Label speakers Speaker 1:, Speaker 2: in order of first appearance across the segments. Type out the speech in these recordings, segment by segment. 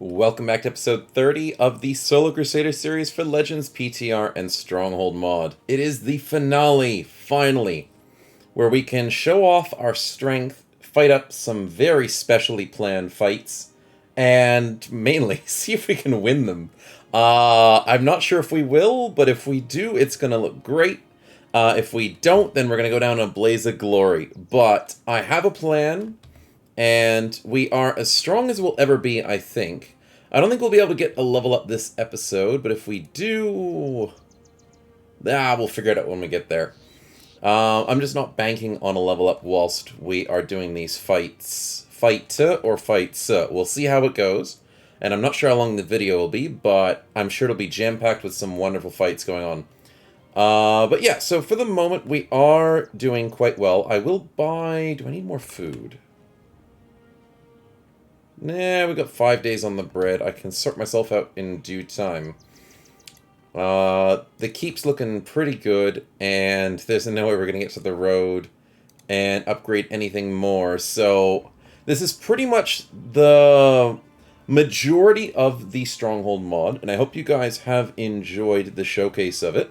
Speaker 1: Welcome back to episode 30 of the Solo Crusader series for Legends, PTR, and Stronghold mod. It is the finale, finally, where we can show off our strength, fight up some very specially planned fights, and mainly see if we can win them. I'm not sure if we will, but if we do, it's going to look great. If we don't, then we're going to go down a blaze of glory. But I have a plan, and we are as strong as we'll ever be, I think. I don't think we'll be able to get a level up this episode, but if we do... we'll figure it out when we get there. I'm just not banking on a level up whilst we are doing these fights. Fight or fights. We'll see how it goes. And I'm not sure how long the video will be, but I'm sure it'll be jam-packed with some wonderful fights going on. But yeah, so for the moment, we are doing quite well. I will buy... Do I need more food? Nah, we got 5 days on the bread. I can sort myself out in due time. The keep's looking pretty good, and there's no way we're going to get to the road and upgrade anything more. So this is pretty much the majority of the Stronghold mod, and I hope you guys have enjoyed the showcase of it.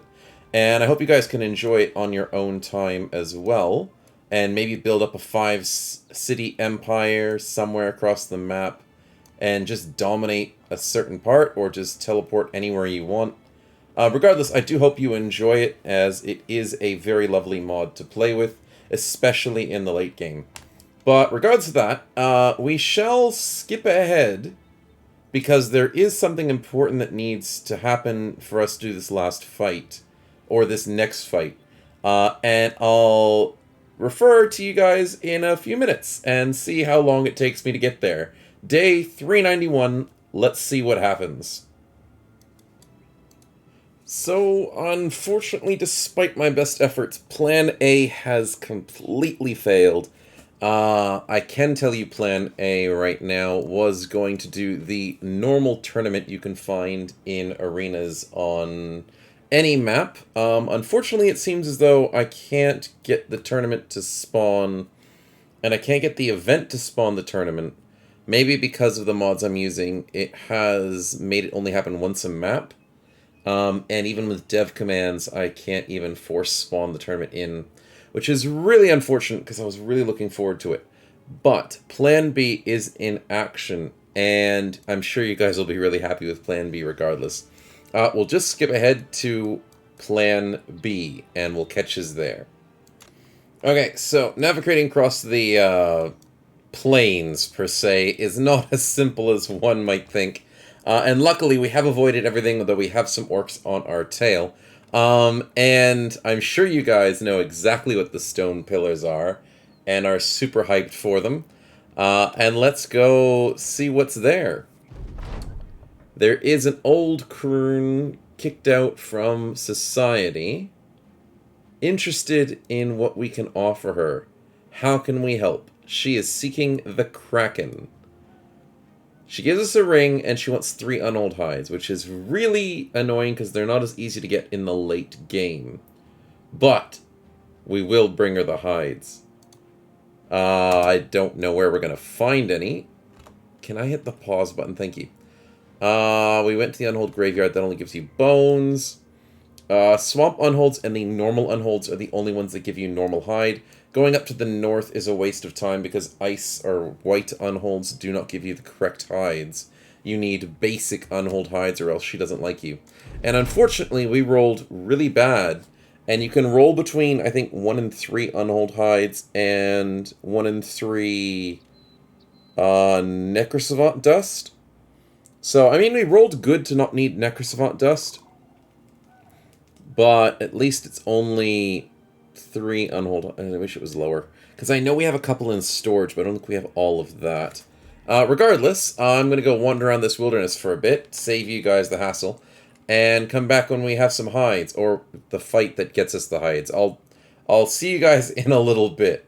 Speaker 1: And I hope you guys can enjoy it on your own time as well. And maybe build up a 5-city empire somewhere across the map. And just dominate a certain part, or just teleport anywhere you want. Regardless, I do hope you enjoy it, as it is a very lovely mod to play with, especially in the late game. But regardless of that, we shall skip ahead, because there is something important that needs to happen for us to do this last fight. Or this next fight. And I'll refer to you guys in a few minutes and see how long it takes me to get there. Day 391, let's see what happens. So, unfortunately, despite my best efforts, Plan A has completely failed. I can tell you Plan A right now was going to do the normal tournament you can find in arenas on any map. Unfortunately, it seems as though I can't get the tournament to spawn, and I can't get the event to spawn the tournament. Maybe because of the mods I'm using, it has made it only happen once a map. And even with dev commands, I can't even force spawn the tournament in, which is really unfortunate because I was really looking forward to it. But Plan B is in action, and I'm sure you guys will be really happy with Plan B regardless. We'll just skip ahead to Plan B, and we'll catch us there. Okay, so navigating across the plains, per se, is not as simple as one might think. And luckily, we have avoided everything, though we have some orcs on our tail. And I'm sure you guys know exactly what the stone pillars are, and are super hyped for them. And let's go see what's there. There is an old croon kicked out from society, interested in what we can offer her. How can we help? She is seeking the kraken. She gives us a ring, and she wants 3 unhold hides, which is really annoying because they're not as easy to get in the late game. But we will bring her the hides. I don't know where we're going to find any. Can I hit the pause button? Thank you. We went to the unhold graveyard. That only gives you bones. Swamp unholds and the normal unholds are the only ones that give you normal hide. Going up to the north is a waste of time because ice or white unholds do not give you the correct hides. You need basic unhold hides or else she doesn't like you. And unfortunately, we rolled really bad. And you can roll between, I think, 1 and 3 unhold hides and 1 and 3 necrosavant dust. So, I mean, we rolled good to not need necrosavant dust. But at least it's only 3 unhold. I wish it was lower. Because I know we have a couple in storage, but I don't think we have all of that. Regardless, I'm going to go wander around this wilderness for a bit. Save you guys the hassle. And come back when we have some hides. Or the fight that gets us the hides. I'll see you guys in a little bit.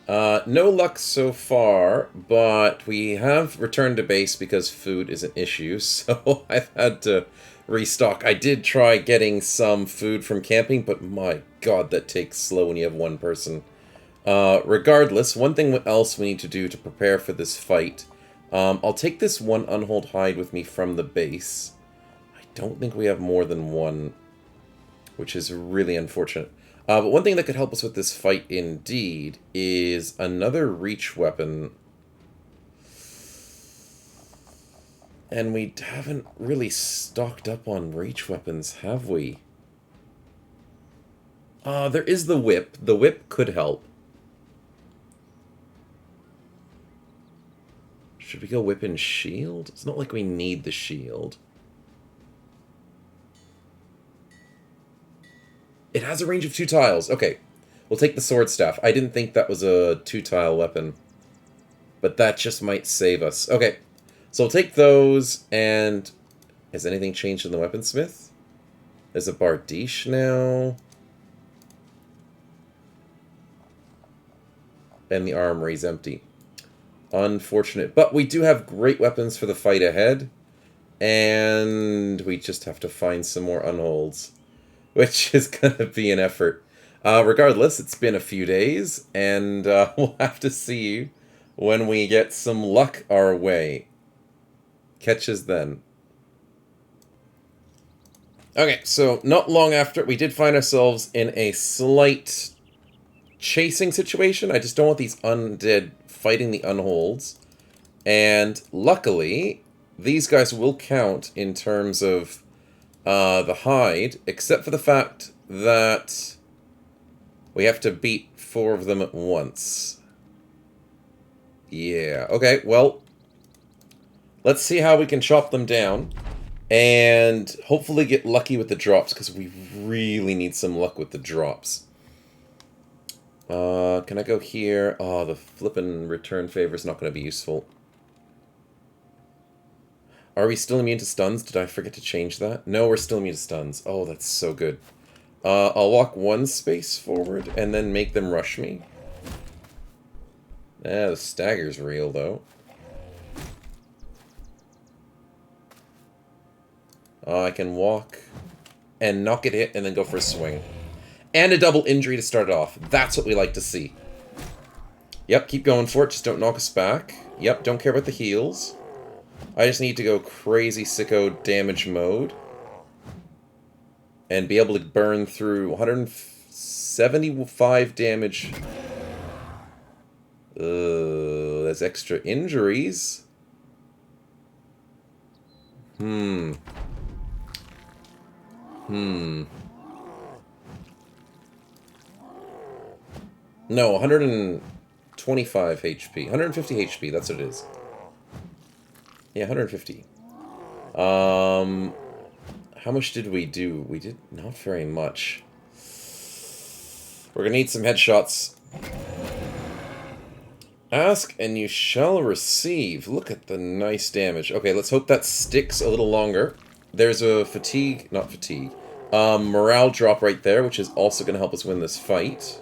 Speaker 1: No luck so far, but we have returned to base because food is an issue, so I've had to restock. I did try getting some food from camping, but my god, that takes slow when you have one person. Regardless, one thing else we need to do to prepare for this fight I'll take this one unhold hide with me from the base. I don't think we have more than one, which is really unfortunate. But one thing that could help us with this fight indeed is another reach weapon. And we haven't really stocked up on reach weapons, have we? There is the whip. The whip could help. Should we go whip and shield? It's not like we need the shield. It has a range of 2 tiles. Okay, we'll take the sword staff. I didn't think that was a 2-tile weapon. But that just might save us. Okay, so we'll take those, and... Has anything changed in the weaponsmith? There's a bardiche now. And the armory's empty. Unfortunate. But we do have great weapons for the fight ahead. And we just have to find some more unholds. Which is going to be an effort. Regardless, it's been a few days. And we'll have to see when we get some luck our way. Catch us then. Okay, so not long after, we did find ourselves in a slight chasing situation. I just don't want these undead fighting the unholds. And luckily, these guys will count in terms of the hide, except for the fact that we have to beat 4 of them at once. Yeah, okay, well, let's see how we can chop them down. And hopefully get lucky with the drops, because we really need some luck with the drops. Can I go here? Oh, the flippin' return favor is not going to be useful. Are we still immune to stuns? Did I forget to change that? No, we're still immune to stuns. Oh, that's so good. I'll walk 1 space forward and then make them rush me. The stagger's real, though. I can walk and not get hit and then go for a swing. And a double injury to start it off. That's what we like to see. Yep, keep going for it. Just don't knock us back. Yep, don't care about the heals. I just need to go crazy sicko damage mode. And be able to burn through 175 damage. That's extra injuries. No, 125 HP. 150 HP, that's what it is. Yeah, 150. How much did we do? We did not very much. We're gonna need some headshots. Ask and you shall receive. Look at the nice damage. Okay, let's hope that sticks a little longer. There's a fatigue, not fatigue, morale drop right there, which is also going to help us win this fight.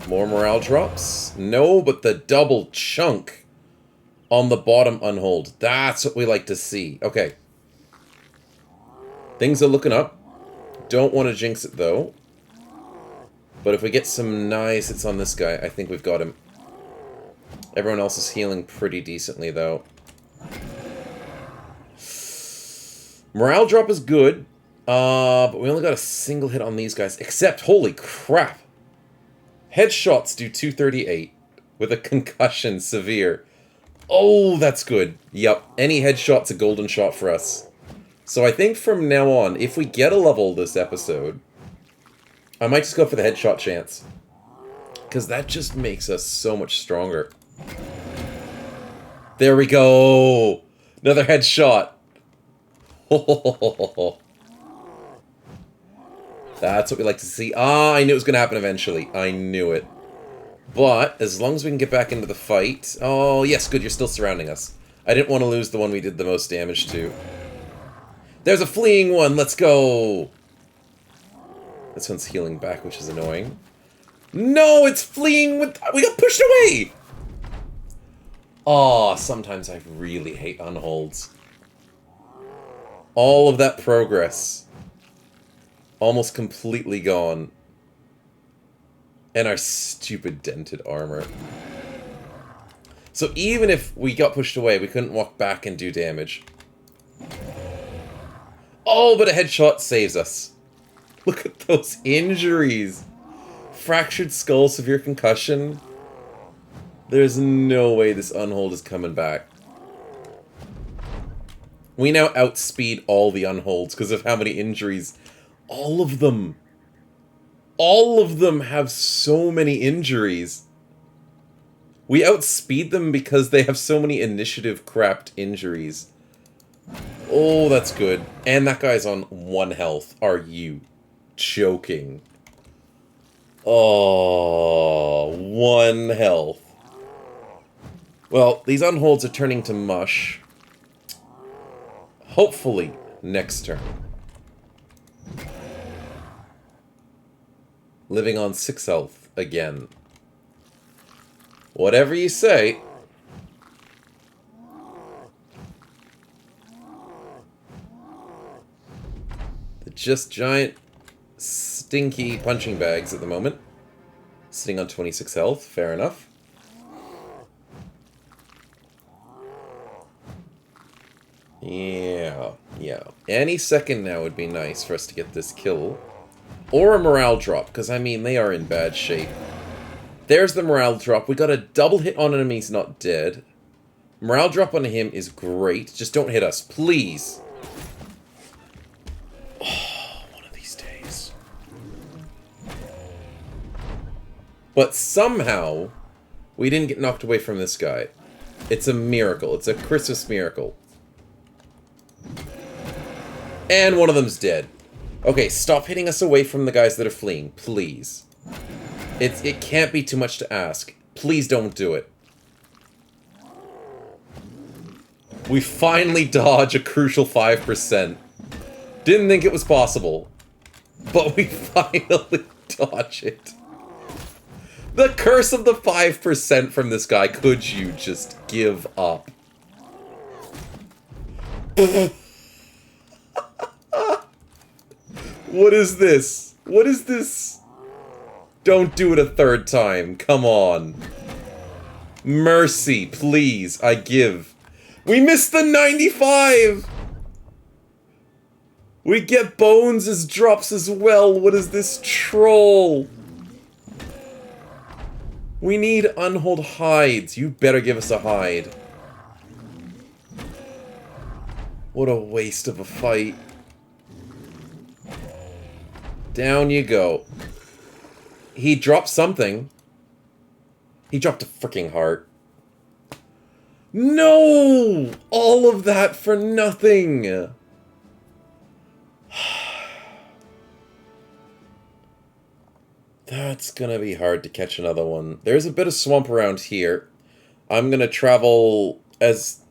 Speaker 1: More morale drops? No, but the double chunk on the bottom unhold. That's what we like to see. Okay. Things are looking up. Don't want to jinx it, though. But if we get some nice hits on this guy, I think we've got him. Everyone else is healing pretty decently, though. Morale drop is good, but we only got a single hit on these guys. Except, holy crap! Headshots do 238 with a concussion severe. Oh, that's good. Yep, any headshot's a golden shot for us. So I think from now on, if we get a level this episode, I might just go for the headshot chance. Because that just makes us so much stronger. There we go! Another headshot! That's what we like to see. Ah, I knew it was going to happen eventually. I knew it. But, as long as we can get back into the fight... Oh, yes, good, you're still surrounding us. I didn't want to lose the one we did the most damage to. There's a fleeing one! Let's go! This one's healing back, which is annoying. No, it's fleeing with... We got pushed away! Oh, sometimes I really hate unholds. All of that progress. Almost completely gone. And our stupid dented armor. So even if we got pushed away, we couldn't walk back and do damage. Oh, but a headshot saves us. Look at those injuries. Fractured skull, severe concussion. There's no way this unhold is coming back. We now outspeed all the unholds because of how many injuries. All of them. All of them have so many injuries. We outspeed them because they have so many initiative-crapped injuries. Oh, that's good. And that guy's on 1 health. Are you joking? Oh, 1 health. Well, these unholds are turning to mush. Hopefully, next turn. Living on 6 health again. Whatever you say. They're just giant, stinky punching bags at the moment. Sitting on 26 health, fair enough. Yeah. Any second now would be nice for us to get this kill. Or a morale drop, because, I mean, they are in bad shape. There's the morale drop. We got a double hit on enemies not dead. Morale drop on him is great. Just don't hit us, please. Oh, one of these days. But somehow, we didn't get knocked away from this guy. It's a miracle. It's a Christmas miracle. And one of them's dead. Okay, stop hitting us away from the guys that are fleeing, please. It can't be too much to ask. Please don't do it. We finally dodge a crucial 5%. Didn't think it was possible. But we finally dodge it. The curse of the 5% from this guy. Could you just give up? What is this? What is this? Don't do it a 3rd time. Come on. Mercy, please. I give. We missed the 95! We get bones as drops as well. What is this troll? We need unhold hides. You better give us a hide. What a waste of a fight. Down you go. He dropped something. He dropped a freaking heart. No! All of that for nothing! That's gonna be hard to catch another one. There's a bit of swamp around here. I'm gonna travel as...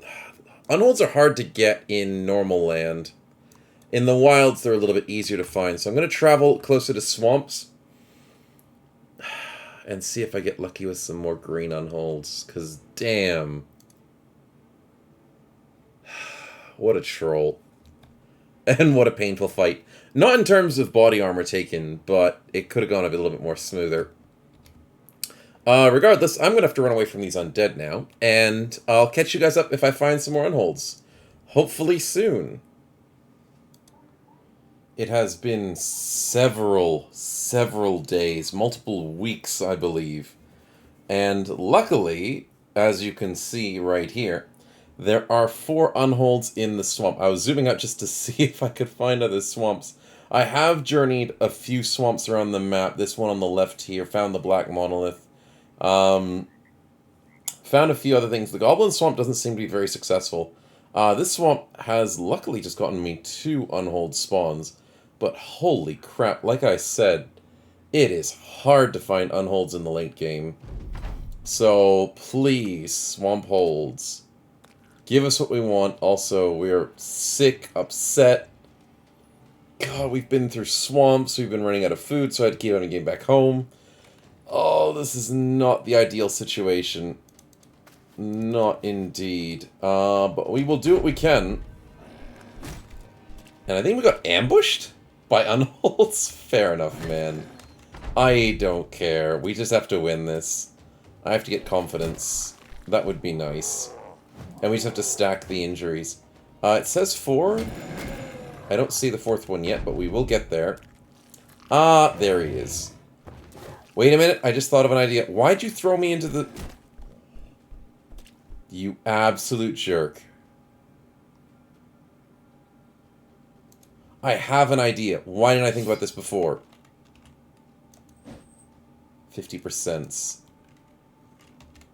Speaker 1: Unholds are hard to get in normal land. In the wilds, they're a little bit easier to find. So I'm going to travel closer to swamps. And see if I get lucky with some more green unholds. Because, damn. What a troll. And what a painful fight. Not in terms of body armor taken, but it could have gone a little bit more smoother. Regardless, I'm going to have to run away from these undead now. And I'll catch you guys up if I find some more unholds. Hopefully soon. It has been several days, multiple weeks, I believe. And luckily, as you can see right here, there are 4 unholds in the swamp. I was zooming out just to see if I could find other swamps. I have journeyed a few swamps around the map. This one on the left here, found the black monolith. Found a few other things. The goblin swamp doesn't seem to be very successful. This swamp has luckily just gotten me 2 unhold spawns. But holy crap, like I said, it is hard to find unholds in the late game. So, please, swamp holds. Give us what we want. Also, we're sick, upset. God, we've been through swamps, we've been running out of food, so I had to keep on getting back home. Oh, this is not the ideal situation. Not indeed. But we will do what we can. And I think we got ambushed by unholds? Fair enough, man. I don't care. We just have to win this. I have to get confidence. That would be nice. And we just have to stack the injuries. It says 4. I don't see the 4th one yet, but we will get there. Ah, there he is. Wait a minute, I just thought of an idea. Why'd you throw me into the... You absolute jerk. I have an idea. Why didn't I think about this before? 50%.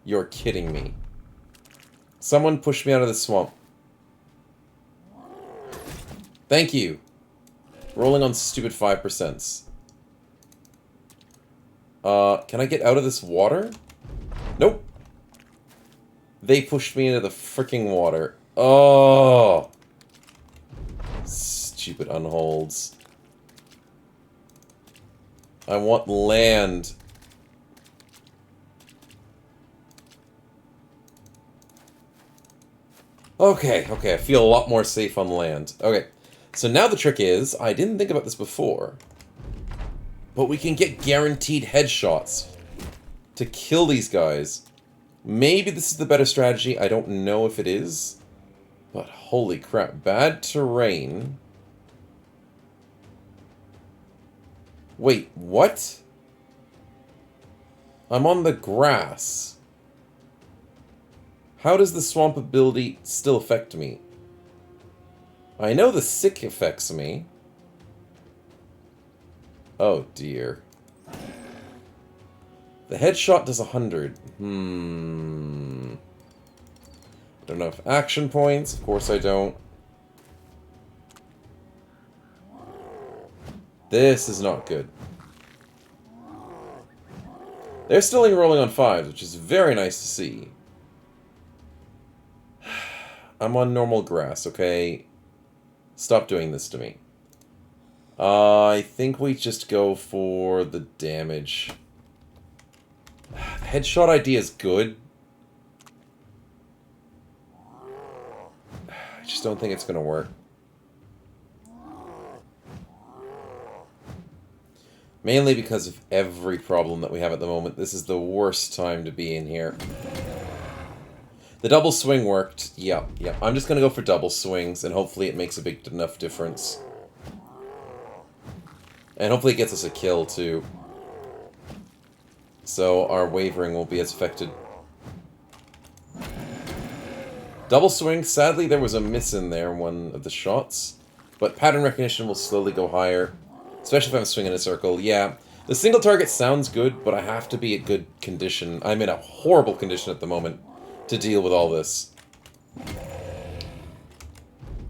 Speaker 1: You're kidding me. Someone pushed me out of the swamp. Thank you. Rolling on stupid 5%. Can I get out of this water? Nope. They pushed me into the freaking water. Oh. Stupid unholds. I want land. Okay, I feel a lot more safe on land. Okay, so now the trick is, I didn't think about this before, but we can get guaranteed headshots to kill these guys. Maybe this is the better strategy, I don't know if it is, but holy crap, bad terrain. Wait, what? I'm on the grass. How does the swamp ability still affect me? I know the sick affects me. Oh dear. The headshot does 100. Don't know if action points. Of course I don't. This is not good. They're still rolling on 5s, which is very nice to see. I'm on normal grass, okay? Stop doing this to me. I think we just go for the damage. The headshot idea is good. I just don't think it's gonna work. Mainly because of every problem that we have at the moment. This is the worst time to be in here. The double swing worked. Yep. I'm just going to go for double swings, and hopefully it makes a big enough difference. And hopefully it gets us a kill, too. So our wavering won't be as affected. Double swing. Sadly, there was a miss in there, one of the shots. But pattern recognition will slowly go higher. Especially if I'm swinging a circle. Yeah, the single target sounds good, but I have to be at good condition. I'm in a horrible condition at the moment to deal with all this.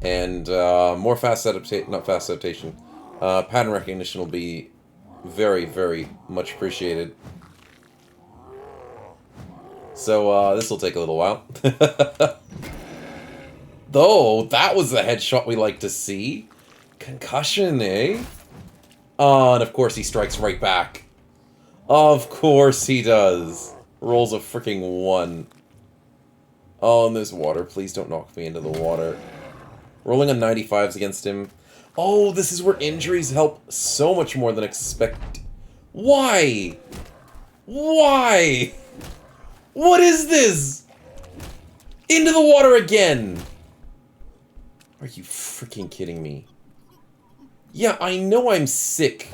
Speaker 1: And more fast adaptation, not fast adaptation, pattern recognition will be very, very much appreciated. So this will take a little while. Though, that was the headshot we like to see. Concussion, eh? Oh, and of course he strikes right back. Of course he does. Rolls a freaking 1. Oh, and there's water. Please don't knock me into the water. Rolling on 95s against him. Oh, this is where injuries help so much more than expected. Why? Why? What is this? Into the water again! Are you freaking kidding me? Yeah, I know I'm sick.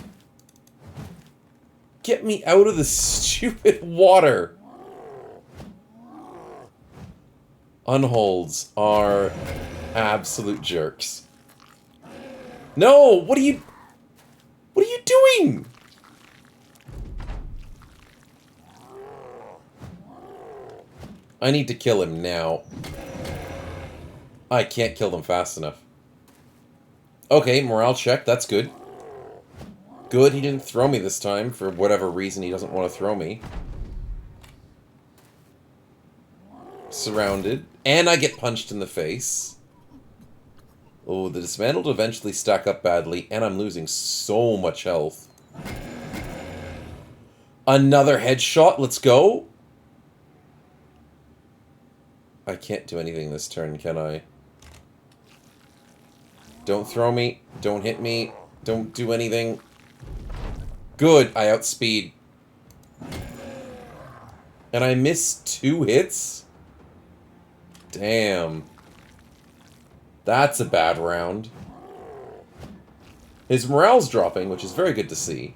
Speaker 1: Get me out of the stupid water. Unholds are absolute jerks. No, what are you doing? I need to kill him now. I can't kill them fast enough. Okay, morale check, that's good. Good, he didn't throw me this time, for whatever reason he doesn't want to throw me. Surrounded. And I get punched in the face. Oh, the dismantled eventually stack up badly, and I'm losing so much health. Another headshot, let's go! I can't do anything this turn, can I? Don't throw me. Don't hit me. Don't do anything. Good, I outspeed. And I missed 2 hits? Damn. That's a bad round. His morale's dropping, which is very good to see.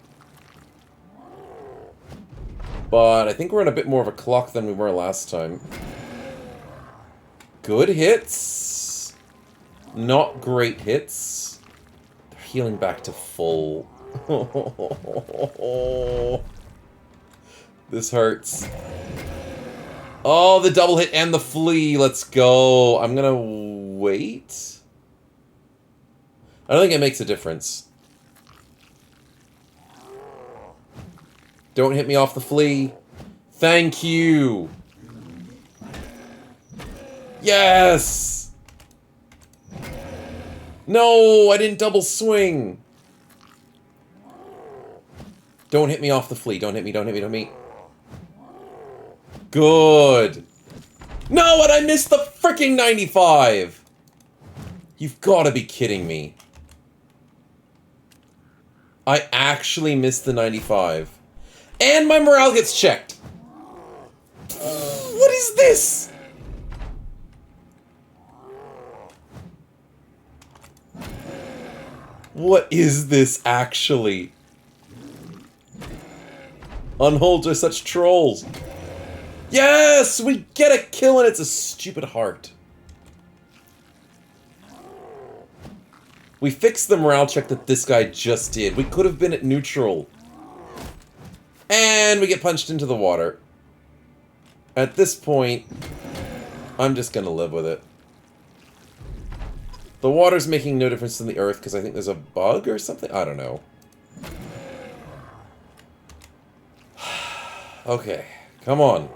Speaker 1: But I think we're in a bit more of a clock than we were last time. Good hits. Not great hits. They're healing back to full. This hurts. Oh, the double hit and the flee. Let's go. I'm gonna wait. I don't think it makes a difference. Don't hit me off the flea. Thank you. Yes! No, I didn't double swing. Don't hit me off the flea. Don't hit me, don't hit me, don't hit me. Good. No, and I missed the freaking 95. You've got to be kidding me. I actually missed the 95. And my morale gets checked. What is this? What is this, actually? Unholds are such trolls. Yes! We get a kill and it's a stupid heart. We fixed the morale check that this guy just did. We could have been at neutral. And we get punched into the water. At this point, I'm just gonna live with it. The water's making no difference in the earth because I think there's a bug or something? I don't know. Okay, come on.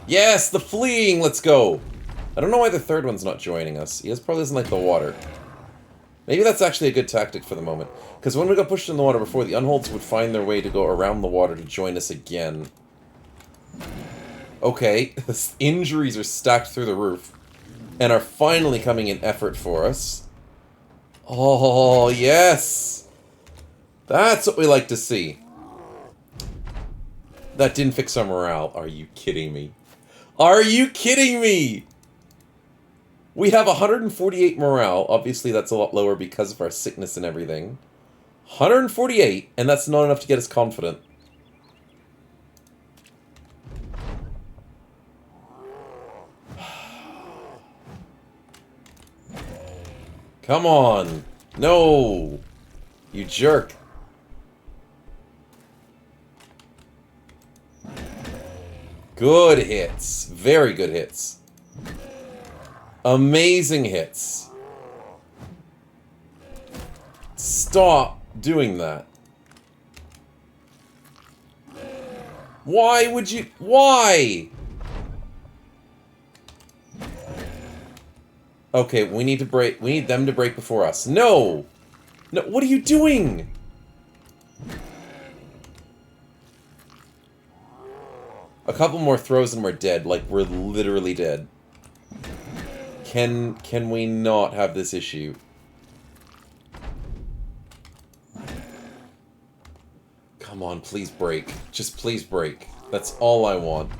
Speaker 1: Yes, the fleeing, let's go. I don't know why the third one's not joining us. He probably doesn't like the water. Maybe that's actually a good tactic for the moment. Because when we got pushed in the water before, the unholds would find their way to go around the water to join us again. Okay, injuries are stacked through the roof. And are finally coming in effort for us. Oh, yes! That's what we like to see. That didn't fix our morale. Are you kidding me? Are you kidding me? We have 148 morale. Obviously, that's a lot lower because of our sickness and everything. 148, and that's not enough to get us confident. Come on. No. You jerk. Good hits. Very good hits. Amazing hits. Stop doing that. Why would you... Why? Okay, we need to break... We need them to break before us. No! No, what are you doing? A couple more throws and we're dead. Like, we're literally dead. Can we not have this issue? Come on, please break. Just please break. That's all I want.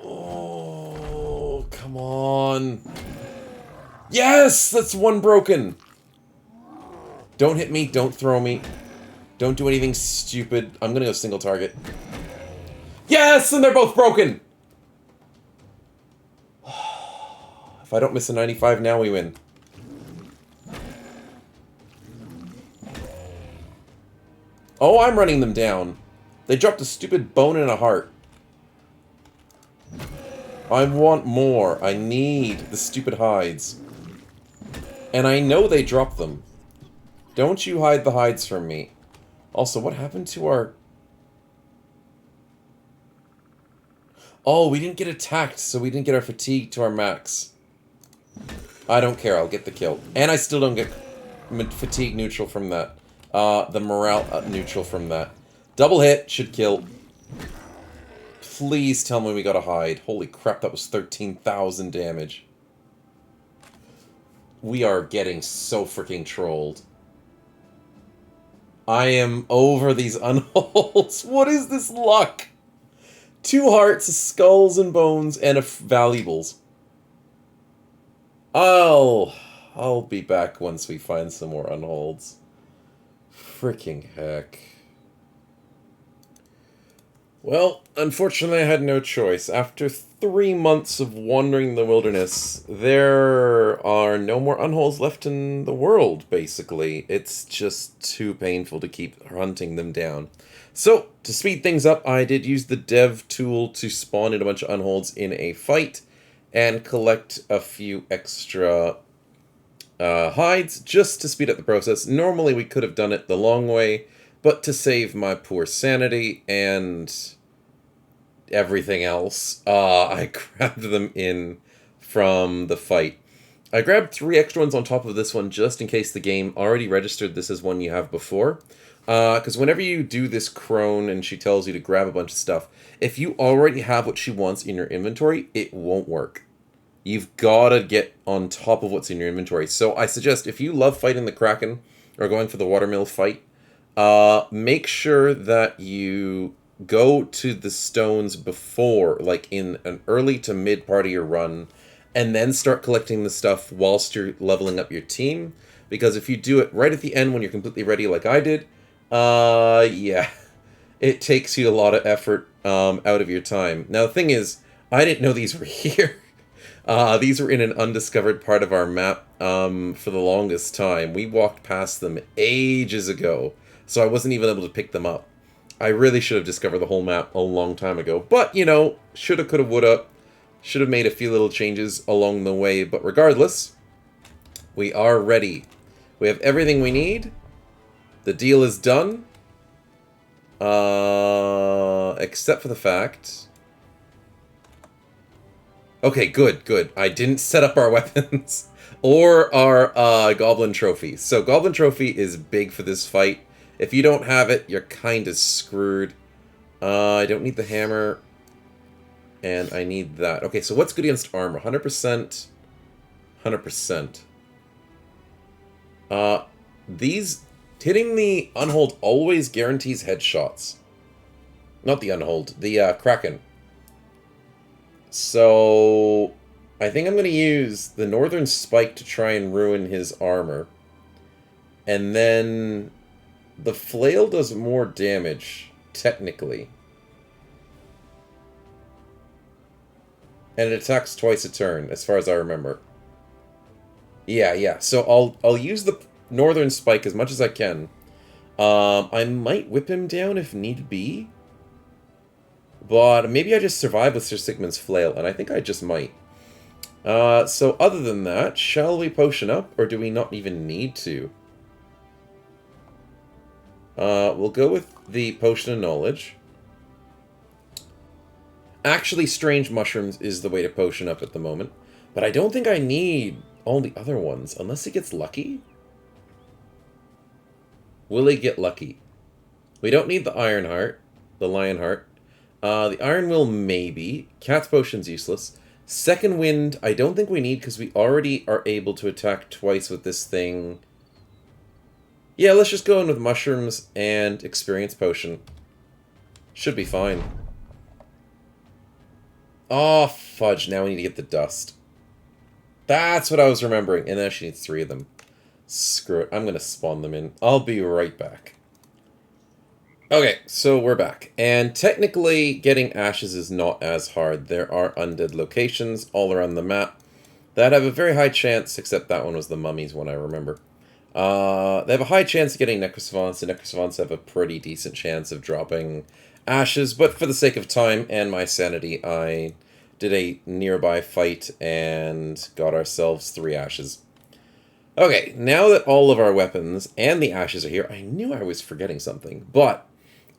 Speaker 1: Oh, come on. Yes! That's one broken! Don't hit me, don't throw me. Don't do anything stupid. I'm gonna go single target. Yes! And they're both broken! If I don't miss a 95 now, we win. Oh, I'm running them down. They dropped a stupid bone and a heart. I want more. I need the stupid hides. And I know they dropped them. Don't you hide the hides from me. Also, what happened to our... Oh, we didn't get attacked, so we didn't get our fatigue to our max. I don't care, I'll get the kill. And I still don't get fatigue neutral from that. The morale neutral from that. Double hit, should kill. Please tell me we got a hide. Holy crap, that was 13,000 damage. We are getting so freaking trolled. I am over these unholds. What is this luck? 2 hearts, skulls and bones, and valuables. I'll be back once we find some more unholds. Freaking heck. Well, unfortunately I had no choice. After 3 months of wandering the wilderness, there are no more unholds left in the world, basically. It's just too painful to keep hunting them down. So, to speed things up, I did use the dev tool to spawn in a bunch of unholds in a fight, and collect a few extra hides, just to speed up the process. Normally we could have done it the long way, but to save my poor sanity and everything else, I grabbed them in from the fight. I grabbed 3 extra ones on top of this one just in case the game already registered this as one you have before. Because whenever you do this crone and she tells you to grab a bunch of stuff, if you already have what she wants in your inventory, it won't work. You've got to get on top of what's in your inventory. So I suggest if you love fighting the kraken or going for the watermill fight, make sure that you go to the stones before, like in an early to mid part of your run, and then start collecting the stuff whilst you're leveling up your team. Because if you do it right at the end when you're completely ready like I did, yeah, it takes you a lot of effort out of your time. Now the thing is, I didn't know these were here. These were in an undiscovered part of our map for the longest time. We walked past them ages ago, so I wasn't even able to pick them up. I really should have discovered the whole map a long time ago. But, you know, shoulda, coulda, woulda. Should have made a few little changes along the way. But regardless, we are ready. We have everything we need. The deal is done. Except for the fact... Okay, good. I didn't set up our weapons or our goblin trophy. So goblin trophy is big for this fight. If you don't have it, you're kind of screwed. I don't need the hammer. And I need that. Okay, so what's good against armor? 100%. 100%. These... Hitting the unhold always guarantees headshots. Not the unhold. The kraken. So... I think I'm going to use the northern spike to try and ruin his armor. And then... The flail does more damage, technically. And it attacks twice a turn, as far as I remember. Yeah. So I'll use the northern spike as much as I can. I might whip him down if need be. But maybe I just survive with Sir Sigmund's flail, and I think I just might. So other than that, shall we potion up, or do we not even need to? We'll go with the Potion of Knowledge. Actually, Strange Mushrooms is the way to potion up at the moment. But I don't think I need all the other ones, unless he gets lucky. Will he get lucky? We don't need the Iron Heart, the Lion Heart. The Iron Will, maybe. Cat's Potion's useless. Second Wind, I don't think we need, because we already are able to attack twice with this thing. Yeah, let's just go in with Mushrooms and Experience Potion. Should be fine. Oh, fudge. Now we need to get the dust. That's what I was remembering. And then she needs 3 of them. Screw it. I'm going to spawn them in. I'll be right back. Okay, so we're back. And technically, getting ashes is not as hard. There are undead locations all around the map that have a very high chance, except that one was the mummies one I remember. They have a high chance of getting necrosavants, and necrosavants have a pretty decent chance of dropping ashes, but for the sake of time and my sanity, I did a nearby fight and got ourselves 3 ashes. Okay, now that all of our weapons and the ashes are here, I knew I was forgetting something, but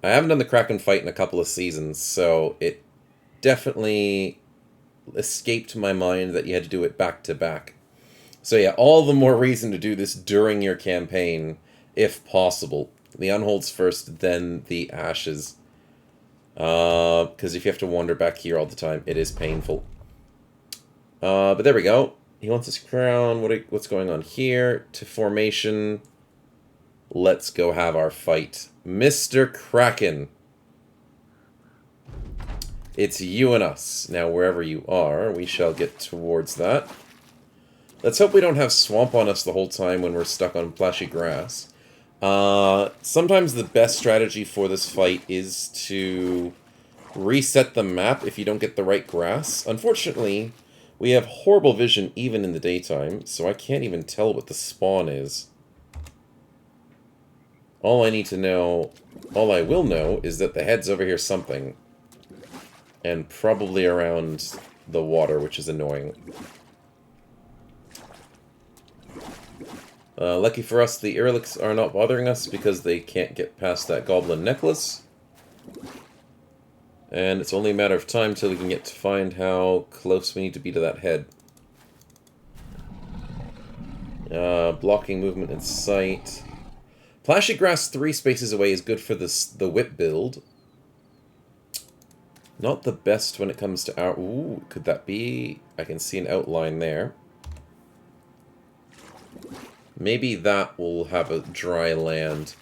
Speaker 1: I haven't done the Kraken fight in a couple of seasons, so it definitely escaped my mind that you had to do it back to back. So yeah, all the more reason to do this during your campaign, if possible. The unholds first, then the ashes. Because if you have to wander back here all the time, it is painful. But there we go. He wants his crown. What's going on here? To formation. let's go have our fight. Mr. Kraken. It's you and us. Now, wherever you are, we shall get towards that. Let's hope we don't have swamp on us the whole time when we're stuck on plashy grass. Sometimes the best strategy for this fight is to reset the map if you don't get the right grass. Unfortunately, we have horrible vision even in the daytime, so I can't even tell what the spawn is. All I will know, is that the head's over here something. And probably around the water, which is annoying. Lucky for us, the Ehrlichs are not bothering us because they can't get past that goblin necklace. And it's only a matter of time till we can get to find how close we need to be to that head. Blocking movement in sight. Plashy grass 3 spaces away is good for the whip build. Not the best when it comes to our... Ooh, could that be... I can see an outline there. Maybe that will have a dry land.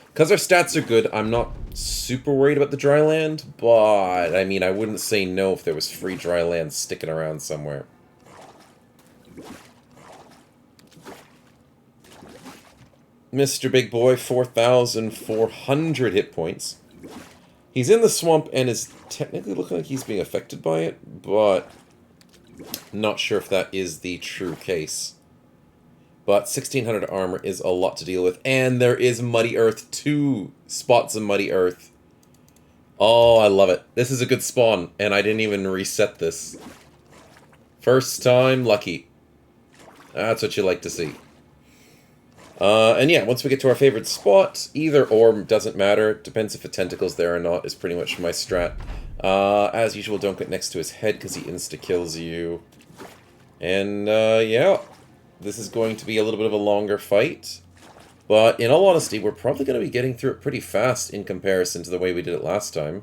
Speaker 1: Because our stats are good, I'm not super worried about the dry land, but, I mean, I wouldn't say no if there was free dry land sticking around somewhere. Mr. Big Boy, 4,400 hit points. He's in the swamp and is technically looking like he's being affected by it, but not sure if that is the true case. But 1,600 armor is a lot to deal with, and there is Muddy Earth, 2 spots of Muddy Earth. Oh, I love it. This is a good spawn, and I didn't even reset this. First time lucky. That's what you like to see. And yeah, once we get to our favorite spot, either or doesn't matter. Depends if the tentacle's there or not, is pretty much my strat. As usual, don't get next to his head because he insta-kills you. And, yeah, this is going to be a little bit of a longer fight. But in all honesty, we're probably going to be getting through it pretty fast in comparison to the way we did it last time.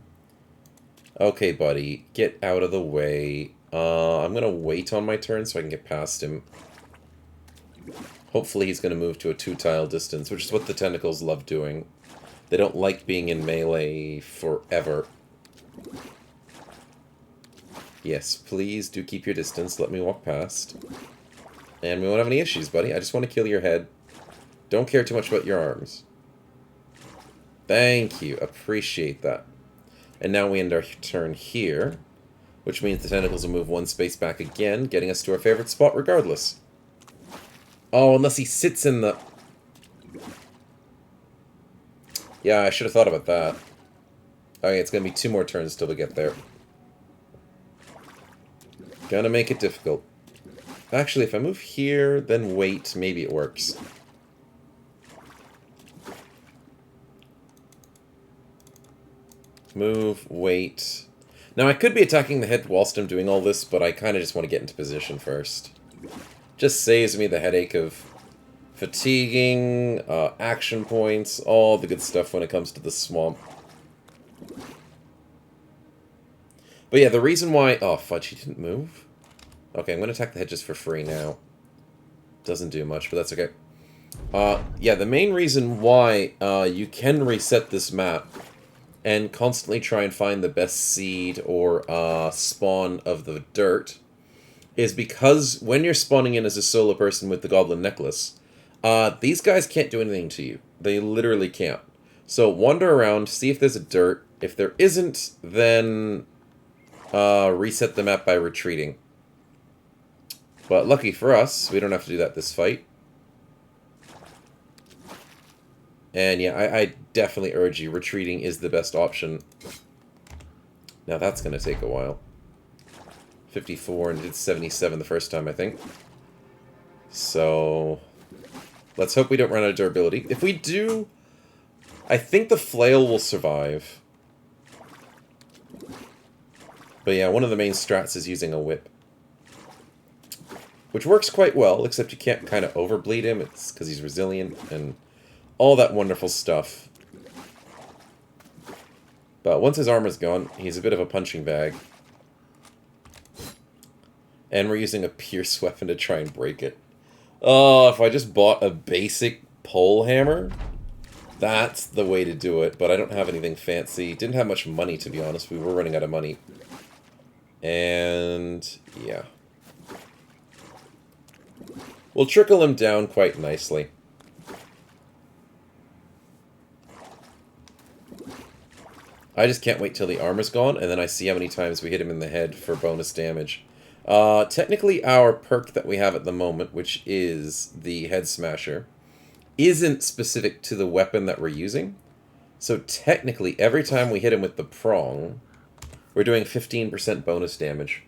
Speaker 1: Okay, buddy, get out of the way. I'm going to wait on my turn so I can get past him. Hopefully he's going to move to a 2-tile distance, which is what the tentacles love doing. They don't like being in melee forever. Yes, please do keep your distance. Let me walk past. And we won't have any issues, buddy. I just want to kill your head. Don't care too much about your arms. Thank you. Appreciate that. And now we end our turn here, which means the tentacles will move 1 space back again, getting us to our favorite spot regardless. Oh, unless he sits in the... Yeah, I should have thought about that. Okay, it's going to be 2 more turns till we get there. Gonna make it difficult. Actually, if I move here, then wait, maybe it works. Move, wait. Now, I could be attacking the head whilst I'm doing all this, but I kind of just want to get into position first. Just saves me the headache of fatiguing, action points, all the good stuff when it comes to the swamp. But yeah, the reason why... Oh, fudge, he didn't move? Okay, I'm going to attack the head just for free now. Doesn't do much, but that's okay. Yeah, the main reason why you can reset this map and constantly try and find the best seed or spawn of the dirt is because when you're spawning in as a solo person with the Goblin Necklace, these guys can't do anything to you. They literally can't. So wander around, see if there's a dirt. If there isn't, then reset the map by retreating. But lucky for us, we don't have to do that this fight. And yeah, I definitely urge you, retreating is the best option. Now that's going to take a while. 54 and it did 77 the first time, I think. So let's hope we don't run out of durability. If we do, I think the flail will survive. But yeah, one of the main strats is using a whip. Which works quite well, except you can't kind of overbleed him. It's because he's resilient and all that wonderful stuff. But once his armor's gone, he's a bit of a punching bag. And we're using a pierce weapon to try and break it. Oh, if I just bought a basic pole hammer, that's the way to do it. But I don't have anything fancy. Didn't have much money, to be honest. We were running out of money. And yeah. We'll trickle him down quite nicely. I just can't wait till the armor's gone, and then I see how many times we hit him in the head for bonus damage. Technically, our perk that we have at the moment, which is the Head Smasher, isn't specific to the weapon that we're using. So technically, every time we hit him with the prong, we're doing 15% bonus damage.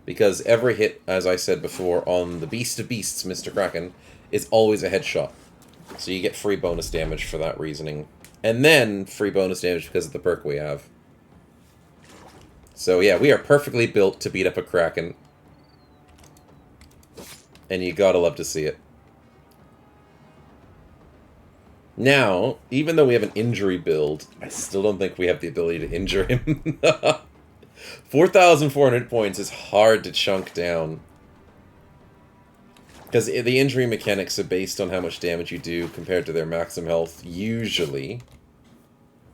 Speaker 1: Because every hit, as I said before, on the Beast of Beasts, Mr. Kraken, is always a headshot. So you get free bonus damage for that reasoning. And then free bonus damage because of the perk we have. So yeah, we are perfectly built to beat up a Kraken. And you gotta love to see it. Now, even though we have an injury build, I still don't think we have the ability to injure him. 4,400 points is hard to chunk down. Because the injury mechanics are based on how much damage you do compared to their maximum health, usually.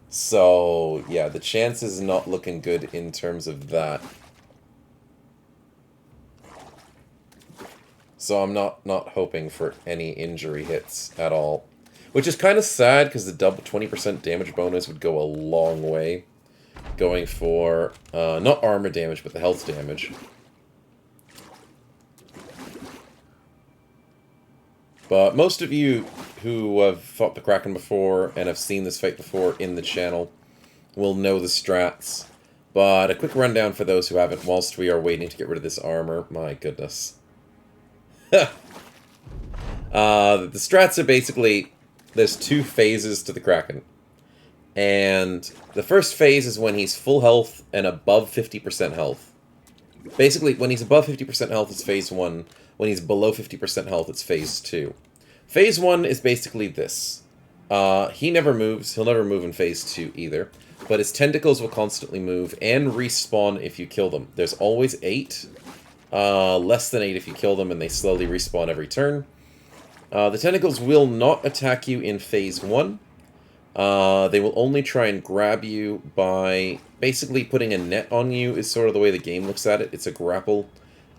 Speaker 1: So, yeah, the chance is not looking good in terms of that. So I'm not hoping for any injury hits at all. Which is kind of sad, because the double 20% damage bonus would go a long way. Going for, not armor damage, but the health damage. But most of you who have fought the Kraken before and have seen this fight before in the channel will know the strats. But a quick rundown for those who haven't whilst we are waiting to get rid of this armor. My goodness. The strats are basically, there's two phases to the Kraken. And the first phase is when he's full health and above 50% health. Basically, when he's above 50% health, it's phase 1. When he's below 50% health, it's phase 2. Phase 1 is basically this. He never moves. He'll never move in phase 2 either. But his tentacles will constantly move and respawn if you kill them. There's always 8. Less than 8 if you kill them, and they slowly respawn every turn. The tentacles will not attack you in phase 1. They will only try and grab you by basically putting a net on you is sort of the way the game looks at it. It's a grapple.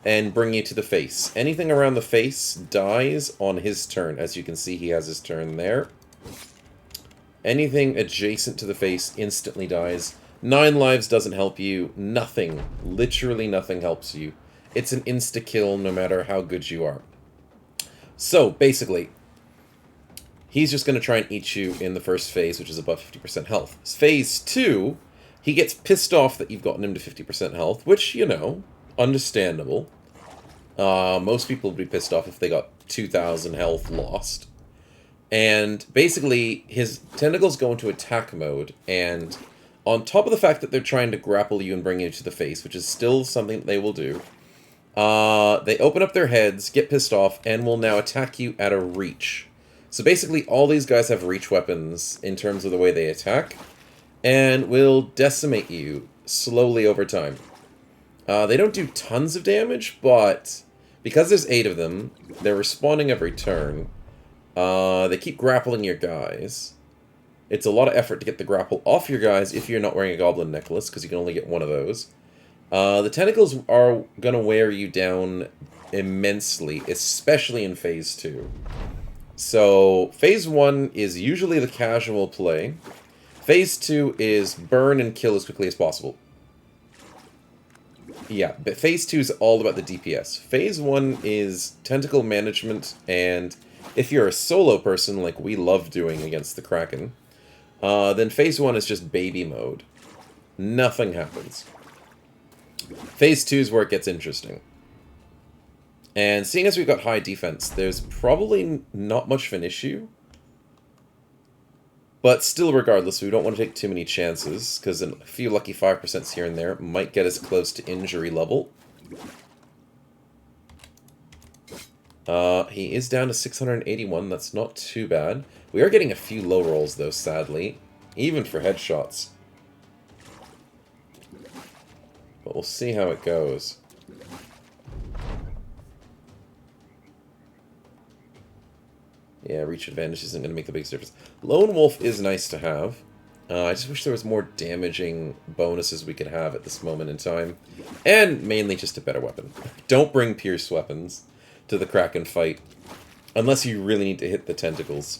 Speaker 1: And bring you to the face. Anything around the face dies on his turn. As you can see, he has his turn there. Anything adjacent to the face instantly dies. 9 lives doesn't help you. Nothing, literally nothing helps you. It's an insta-kill no matter how good you are. So, basically, he's just going to try and eat you in the first phase, which is above 50% health. Phase 2, he gets pissed off that you've gotten him to 50% health, which, you know, understandable. Most people would be pissed off if they got 2,000 health lost. And basically, his tentacles go into attack mode, and on top of the fact that they're trying to grapple you and bring you to the face, which is still something that they will do, they open up their heads, get pissed off, and will now attack you at a reach. So basically, all these guys have reach weapons in terms of the way they attack, and will decimate you slowly over time. They don't do tons of damage, but because there's 8 of them, they're respawning every turn. They keep grappling your guys. It's a lot of effort to get the grapple off your guys if you're not wearing a goblin necklace, because you can only get one of those. The tentacles are going to wear you down immensely, especially in phase 2. So, phase 1 is usually the casual play. Phase 2 is burn and kill as quickly as possible. Yeah, but phase 2 is all about the DPS. Phase 1 is tentacle management, and if you're a solo person, like we love doing against the Kraken, then phase 1 is just baby mode. Nothing happens. Phase 2 is where it gets interesting. And seeing as we've got high defense, there's probably not much of an issue. But still, regardless, we don't want to take too many chances, because a few lucky 5% here and there might get us close to injury level. He is down to 681, that's not too bad. We are getting a few low rolls, though, sadly. Even for headshots. But we'll see how it goes. Yeah, reach advantage isn't going to make the biggest difference. Lone Wolf is nice to have. I just wish there was more damaging bonuses we could have at this moment in time. And mainly just a better weapon. Don't bring pierce weapons to the Kraken fight. Unless you really need to hit the tentacles.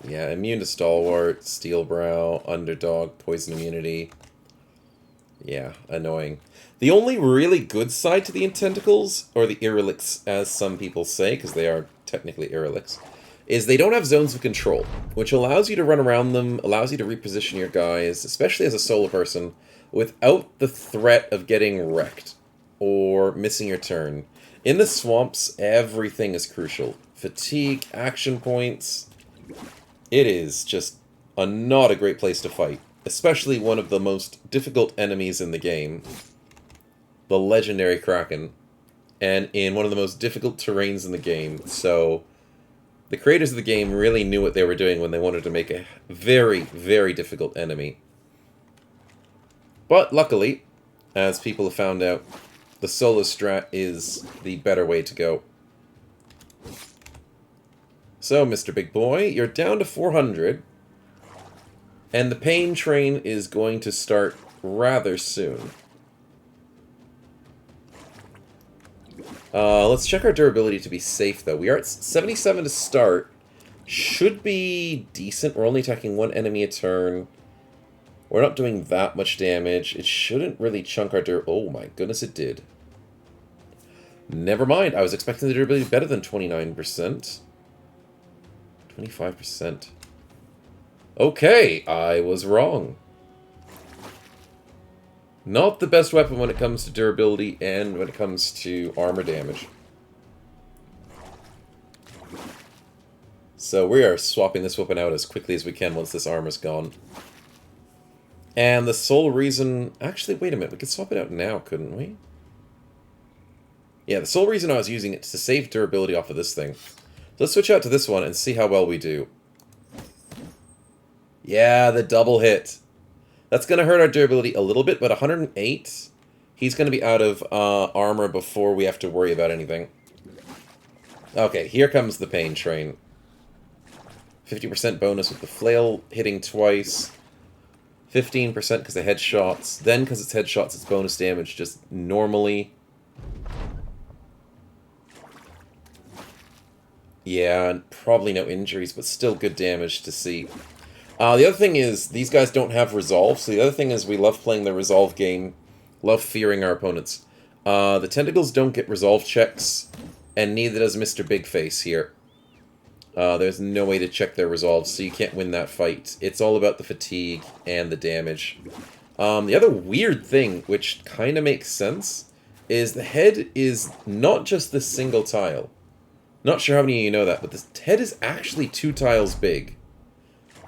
Speaker 1: Yeah, immune to Stalwart, Steel Brow, Underdog, Poison Immunity. Yeah, annoying. The only really good side to the Tentacles, or the Irrelics as some people say, because they are technically Irrelics, is they don't have zones of control, which allows you to run around them, allows you to reposition your guys, especially as a solo person, without the threat of getting wrecked or missing your turn. In the swamps, everything is crucial. Fatigue, action points. It is just not a great place to fight. Especially one of the most difficult enemies in the game. The legendary Kraken. And in one of the most difficult terrains in the game. So, the creators of the game really knew what they were doing when they wanted to make a very, very difficult enemy. But luckily, as people have found out, the solo strat is the better way to go. So, Mr. Big Boy, you're down to 400. And the pain train is going to start rather soon. Let's check our durability to be safe, though. We are at 77 to start. Should be decent. We're only attacking one enemy a turn. We're not doing that much damage. It shouldn't really chunk our Oh my goodness, it did. Never mind. I was expecting the durability better than 29%. 25%. Okay, I was wrong. Not the best weapon when it comes to durability and when it comes to armor damage. So we are swapping this weapon out as quickly as we can once this armor's gone. And the sole reason... Actually, wait a minute. We could swap it out now, couldn't we? Yeah, the sole reason I was using it is to save durability off of this thing. So let's switch out to this one and see how well we do. Yeah, the double hit. That's going to hurt our durability a little bit, but 108, he's going to be out of armor before we have to worry about anything. Okay, here comes the pain train. 50% bonus with the flail hitting twice. 15% because of headshots. Then because it's headshots, it's bonus damage just normally. Yeah, and probably no injuries, but still good damage to see. The other thing is, these guys don't have resolve, so the other thing is we love playing the resolve game, love fearing our opponents. The tentacles don't get resolve checks, and neither does Mr. Big Face here. There's no way to check their resolve, so you can't win that fight. It's all about the fatigue and the damage. The other weird thing, which kind of makes sense, is the head is not just this single tile. Not sure how many of you know that, but the head is actually 2 tiles big.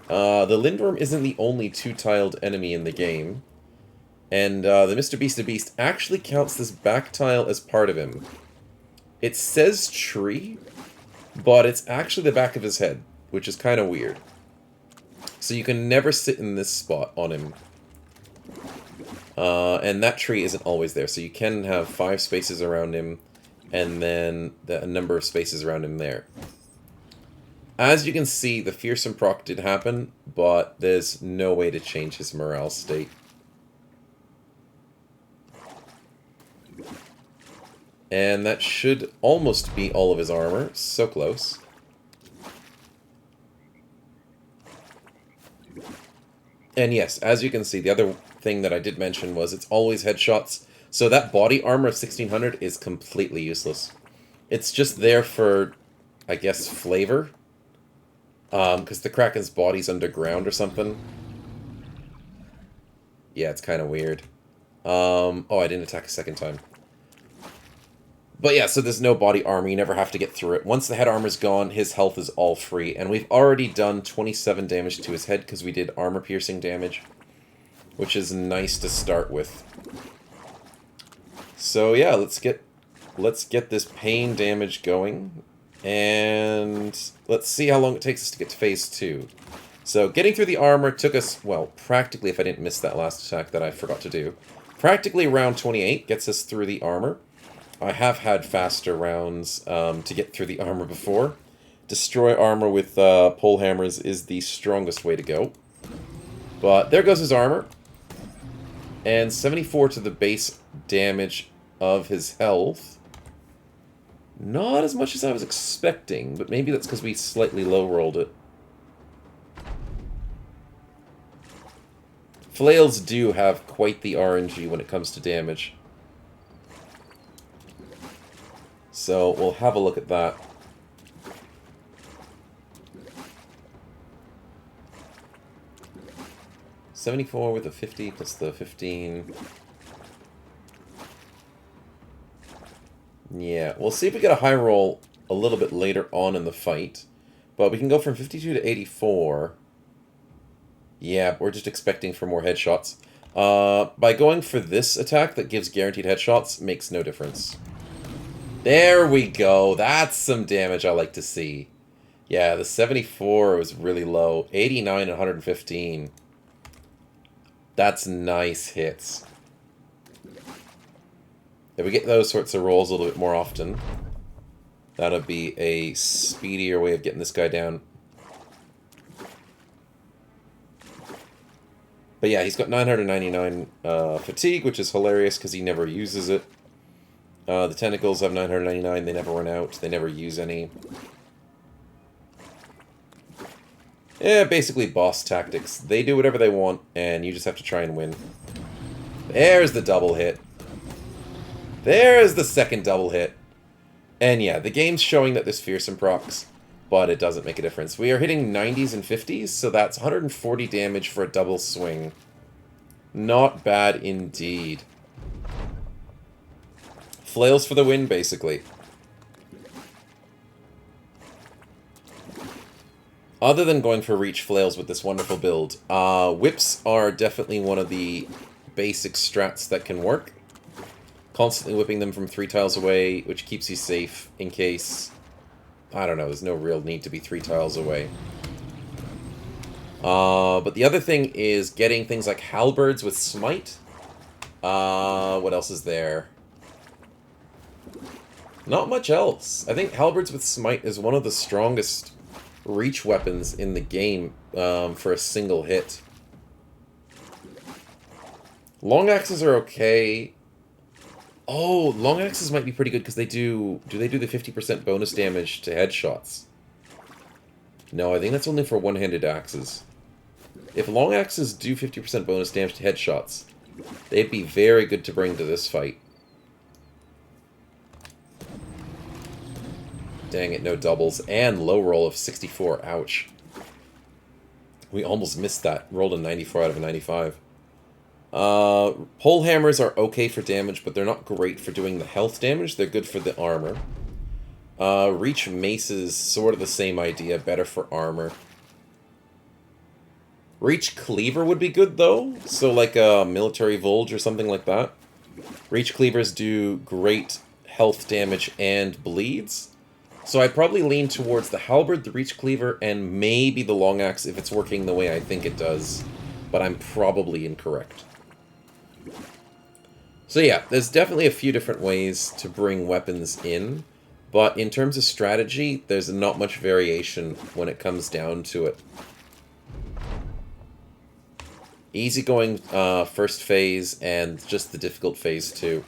Speaker 1: The Lindworm isn't the only 2-tiled enemy in the game. And the Mr. Beast of Beast actually counts this back tile as part of him. It says tree, but it's actually the back of his head, which is kind of weird. So you can never sit in this spot on him. And that tree isn't always there, so you can have 5 spaces around him, and then a number of spaces around him there. As you can see, the fearsome proc did happen, but there's no way to change his morale state. And that should almost be all of his armor. So close. And yes, as you can see, the other thing that I did mention was it's always headshots. So that body armor of 1600 is completely useless. It's just there for, I guess, flavor. Because the Kraken's body's underground or something. Yeah, it's kind of weird. Oh, I didn't attack a second time. But yeah, so there's no body armor. You never have to get through it. Once the head armor's gone, his health is all free. And we've already done 27 damage to his head because we did armor-piercing damage. Which is nice to start with. So yeah, let's get this pain damage going. And let's see how long it takes us to get to phase 2. So getting through the armor took us, well, practically, if I didn't miss that last attack that I forgot to do, Practically round 28 gets us through the armor. I have had faster rounds to get through the armor before. Destroy armor with pole hammers is the strongest way to go. But there goes his armor. And 74 to the base damage of his health. Not as much as I was expecting, but maybe that's because we slightly low-rolled it. Flails do have quite the RNG when it comes to damage. So we'll have a look at that. $74 with a 50 plus the 15. Yeah, we'll see if we get a high roll a little bit later on in the fight. But we can go from 52 to 84. Yeah, we're just expecting for more headshots. By going for this attack that gives guaranteed headshots, makes no difference. There we go. That's some damage I like to see. Yeah, the 74 was really low. 89 and 115. That's nice hits. If we get those sorts of rolls a little bit more often, that'll be a speedier way of getting this guy down. But yeah, he's got 999 fatigue, which is hilarious because he never uses it. The tentacles have 999, they never run out, they never use any. Yeah, basically boss tactics. They do whatever they want, and you just have to try and win. There's the double hit. There's the second double hit. And yeah, the game's showing that there's fearsome procs, but it doesn't make a difference. We are hitting 90s and 50s, so that's 140 damage for a double swing. Not bad indeed. Flails for the win, basically. Other than going for reach flails with this wonderful build, whips are definitely one of the basic strats that can work. Constantly whipping them from 3 tiles away, which keeps you safe in case... I don't know, there's no real need to be 3 tiles away. But the other thing is getting things like halberds with smite. What else is there? Not much else. I think halberds with smite is one of the strongest reach weapons in the game for a single hit. Long axes are okay. Oh, long axes might be pretty good because they do... Do they do the 50% bonus damage to headshots? No, I think that's only for one-handed axes. If long axes do 50% bonus damage to headshots, they'd be very good to bring to this fight. Dang it, no doubles. And low roll of 64. Ouch. We almost missed that. Rolled a 94 out of a 95. Pole hammers are okay for damage, but they're not great for doing the health damage. They're good for the armor. Reach maces, sort of the same idea, better for armor. Reach cleaver would be good, though. So like a military Volge or something like that. Reach cleavers do great health damage and bleeds. So I'd probably lean towards the halberd, the reach cleaver, and maybe the long axe if it's working the way I think it does. But I'm probably incorrect. So yeah, there's definitely a few different ways to bring weapons in, but in terms of strategy, there's not much variation when it comes down to it. Easygoing first phase, and just the difficult phase too.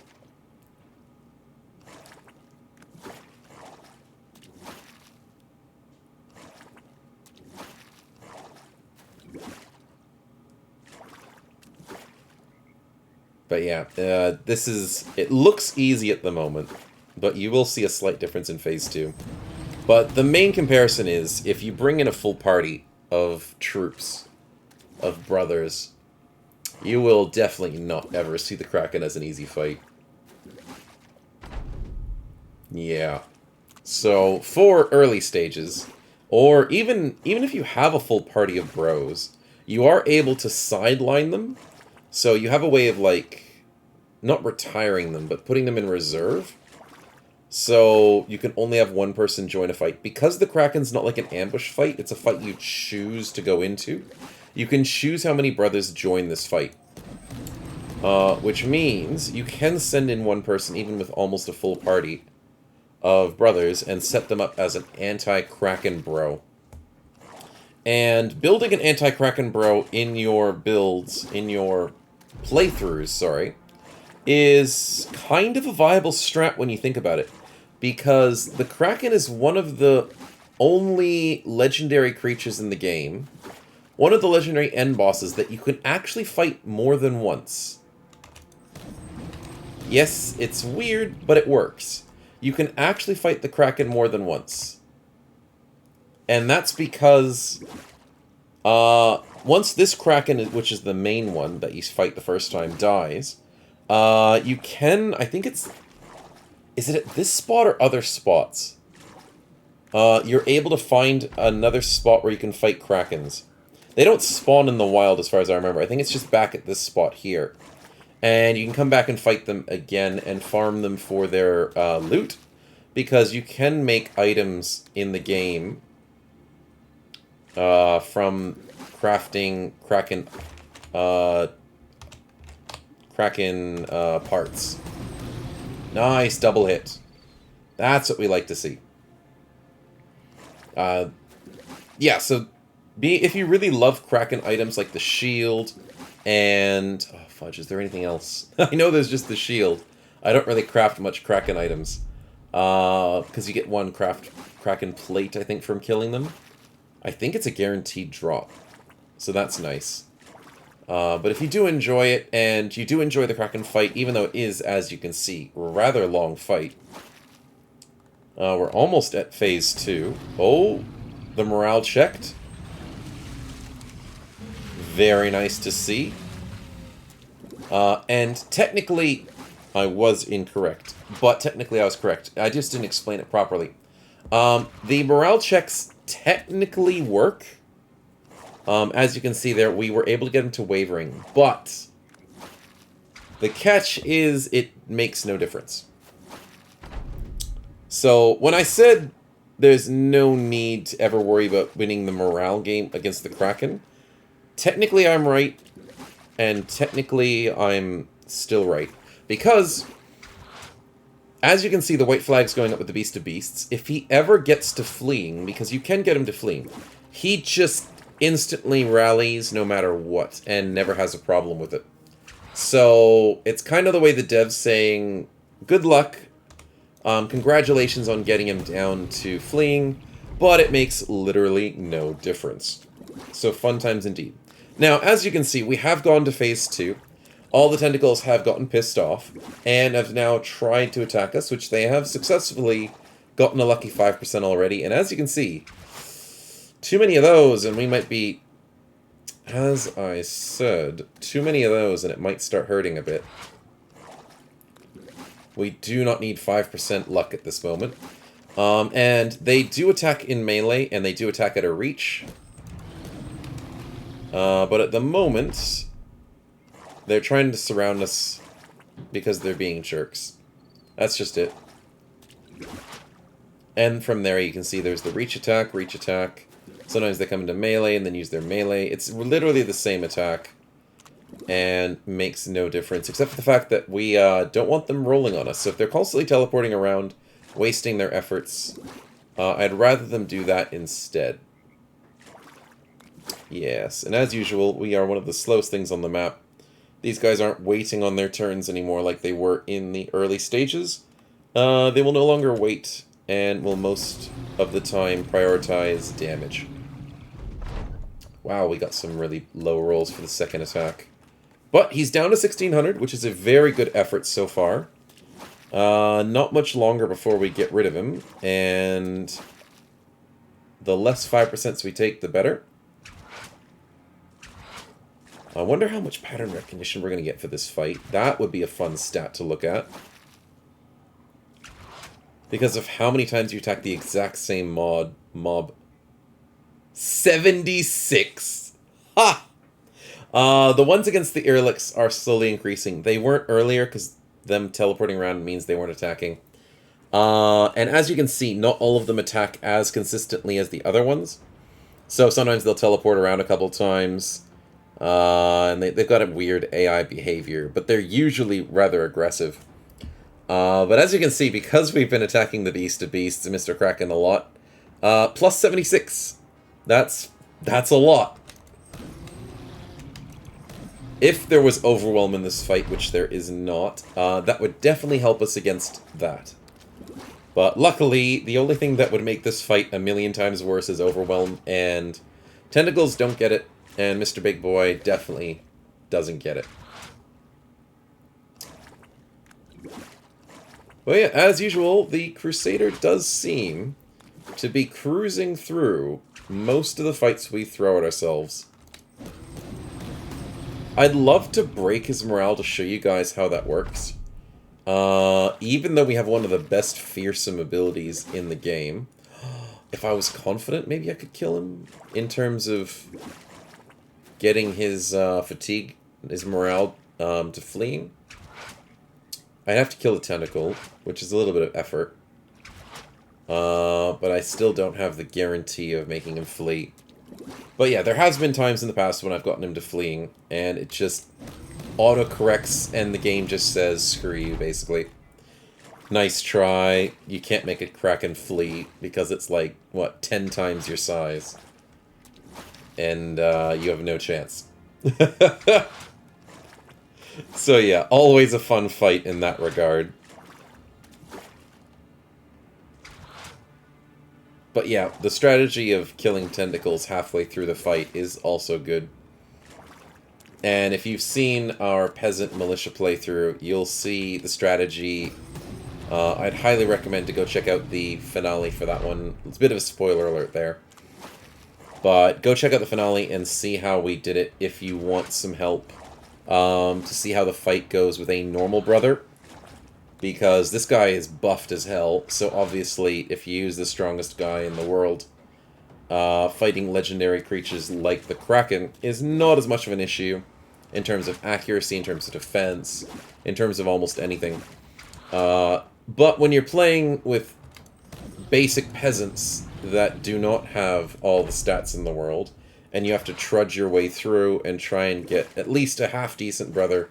Speaker 1: But yeah, this is... It looks easy at the moment, but you will see a slight difference in Phase 2. But the main comparison is, if you bring in a full party of troops, of brothers, you will definitely not ever see the Kraken as an easy fight. Yeah. So, for early stages, or even if you have a full party of bros, you are able to sideline them. So you have a way of, like, not retiring them, but putting them in reserve. So you can only have one person join a fight. Because the Kraken's not like an ambush fight, it's a fight you choose to go into. You can choose how many brothers join this fight. which means you can send in one person even with almost a full party of brothers and set them up as an anti-kraken bro. And building an anti-kraken bro in your builds, in your playthroughs, sorry, is kind of a viable strat when you think about it. Because the kraken is one of the only legendary creatures in the game, one of the legendary end bosses that you can actually fight more than once. Yes, it's weird, but it works. You can actually fight the kraken more than once. And that's because once this kraken, which is the main one that you fight the first time, dies, you can, I think it's, is it at this spot or other spots? You're able to find another spot where you can fight krakens. They don't spawn in the wild as far as I remember. I think it's just back at this spot here. And you can come back and fight them again and farm them for their loot. Because you can make items in the game from crafting kraken parts. Nice double hit. That's what we like to see. Yeah, so if you really love kraken items like the shield and... Oh, fudge, is there anything else? I know there's just the shield. I don't really craft much kraken items. Because you get one kraken plate, I think, from killing them. I think it's a guaranteed drop. So that's nice. But if you do enjoy it, and you do enjoy the kraken fight, even though it is, as you can see, a rather long fight. We're almost at phase 2. Oh, the morale checked. Very nice to see. And technically, I was incorrect. But technically I was correct. I just didn't explain it properly. The morale checks technically work. As you can see there, we were able to get him to wavering. But the catch is it makes no difference. So when I said there's no need to ever worry about winning the morale game against the kraken, technically I'm right. And technically I'm still right. Because... as you can see, the white flag's going up with the Beast of Beasts. If he ever gets to fleeing, because you can get him to fleeing, he just instantly rallies no matter what, and never has a problem with it. So, it's kind of the way the dev's saying, good luck, congratulations on getting him down to fleeing, but it makes literally no difference. So, fun times indeed. Now, as you can see, we have gone to phase 2. All the tentacles have gotten pissed off, and have now tried to attack us, which they have successfully gotten a lucky 5% already. And as you can see, too many of those, and we might be, as I said, too many of those, and it might start hurting a bit. We do not need 5% luck at this moment. And they do attack in melee, and they do attack at a reach. But at the moment... they're trying to surround us because they're being jerks. That's just it. And from there you can see there's the reach attack. Sometimes they come into melee and then use their melee. It's literally the same attack. And makes no difference. Except for the fact that we don't want them rolling on us. So if they're constantly teleporting around, wasting their efforts, I'd rather them do that instead. Yes, and as usual, we are one of the slowest things on the map. These guys aren't waiting on their turns anymore like they were in the early stages. They will no longer wait, and will most of the time prioritize damage. Wow, we got some really low rolls for the second attack. But he's down to 1600, which is a very good effort so far. Not much longer before we get rid of him, and the less 5% we take, the better. I wonder how much pattern recognition we're going to get for this fight. That would be a fun stat to look at. Because of how many times you attack the exact same mob. 76! Ha! The ones against the Earlicks are slowly increasing. They weren't earlier because them teleporting around means they weren't attacking. And as you can see, not all of them attack as consistently as the other ones. So sometimes they'll teleport around a couple times. And they've got a weird AI behavior, but they're usually rather aggressive. But as you can see, because we've been attacking the Beast of Beasts and Mr. Kraken a lot, plus 76. That's a lot. If there was Overwhelm in this fight, which there is not, that would definitely help us against that. But luckily, the only thing that would make this fight a million times worse is Overwhelm, and Tentacles don't get it, and Mr. Big Boy definitely doesn't get it. Well, yeah, as usual, the Crusader does seem to be cruising through most of the fights we throw at ourselves. I'd love to break his morale to show you guys how that works. Even though we have one of the best fearsome abilities in the game, if I was confident, maybe I could kill him in terms of getting his fatigue, his morale to fleeing. I'd have to kill the tentacle, which is a little bit of effort. But I still don't have the guarantee of making him flee. But yeah, there has been times in the past when I've gotten him to fleeing, and it just auto-corrects, and the game just says, screw you, basically. Nice try. You can't make a kraken flee, because it's like, what, 10 times your size. And you have no chance. So yeah, always a fun fight in that regard. But yeah, the strategy of killing tentacles halfway through the fight is also good. And if you've seen our Peasant Militia playthrough, you'll see the strategy. I'd highly recommend to go check out the finale for that one. It's a bit of a spoiler alert there. But go check out the finale and see how we did it if you want some help to see how the fight goes with a normal brother. Because this guy is buffed as hell, so obviously if you use the strongest guy in the world, fighting legendary creatures like the Kraken is not as much of an issue in terms of accuracy, in terms of defense, in terms of almost anything. But when you're playing with basic peasants that do not have all the stats in the world, and you have to trudge your way through and try and get at least a half-decent brother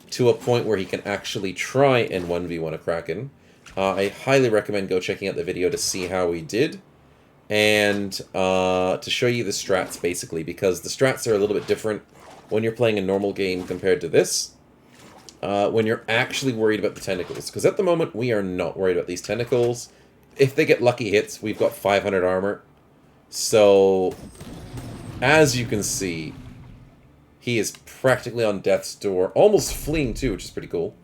Speaker 1: to a point where he can actually try and 1v1 a Kraken, I highly recommend go checking out the video to see how we did, and to show you the strats, basically, because the strats are a little bit different when you're playing a normal game compared to this, when you're actually worried about the tentacles. Because at the moment, we are not worried about these tentacles. If they get lucky hits, we've got 500 armor. So, as you can see, he is practically on death's door, almost fleeing too, which is pretty cool.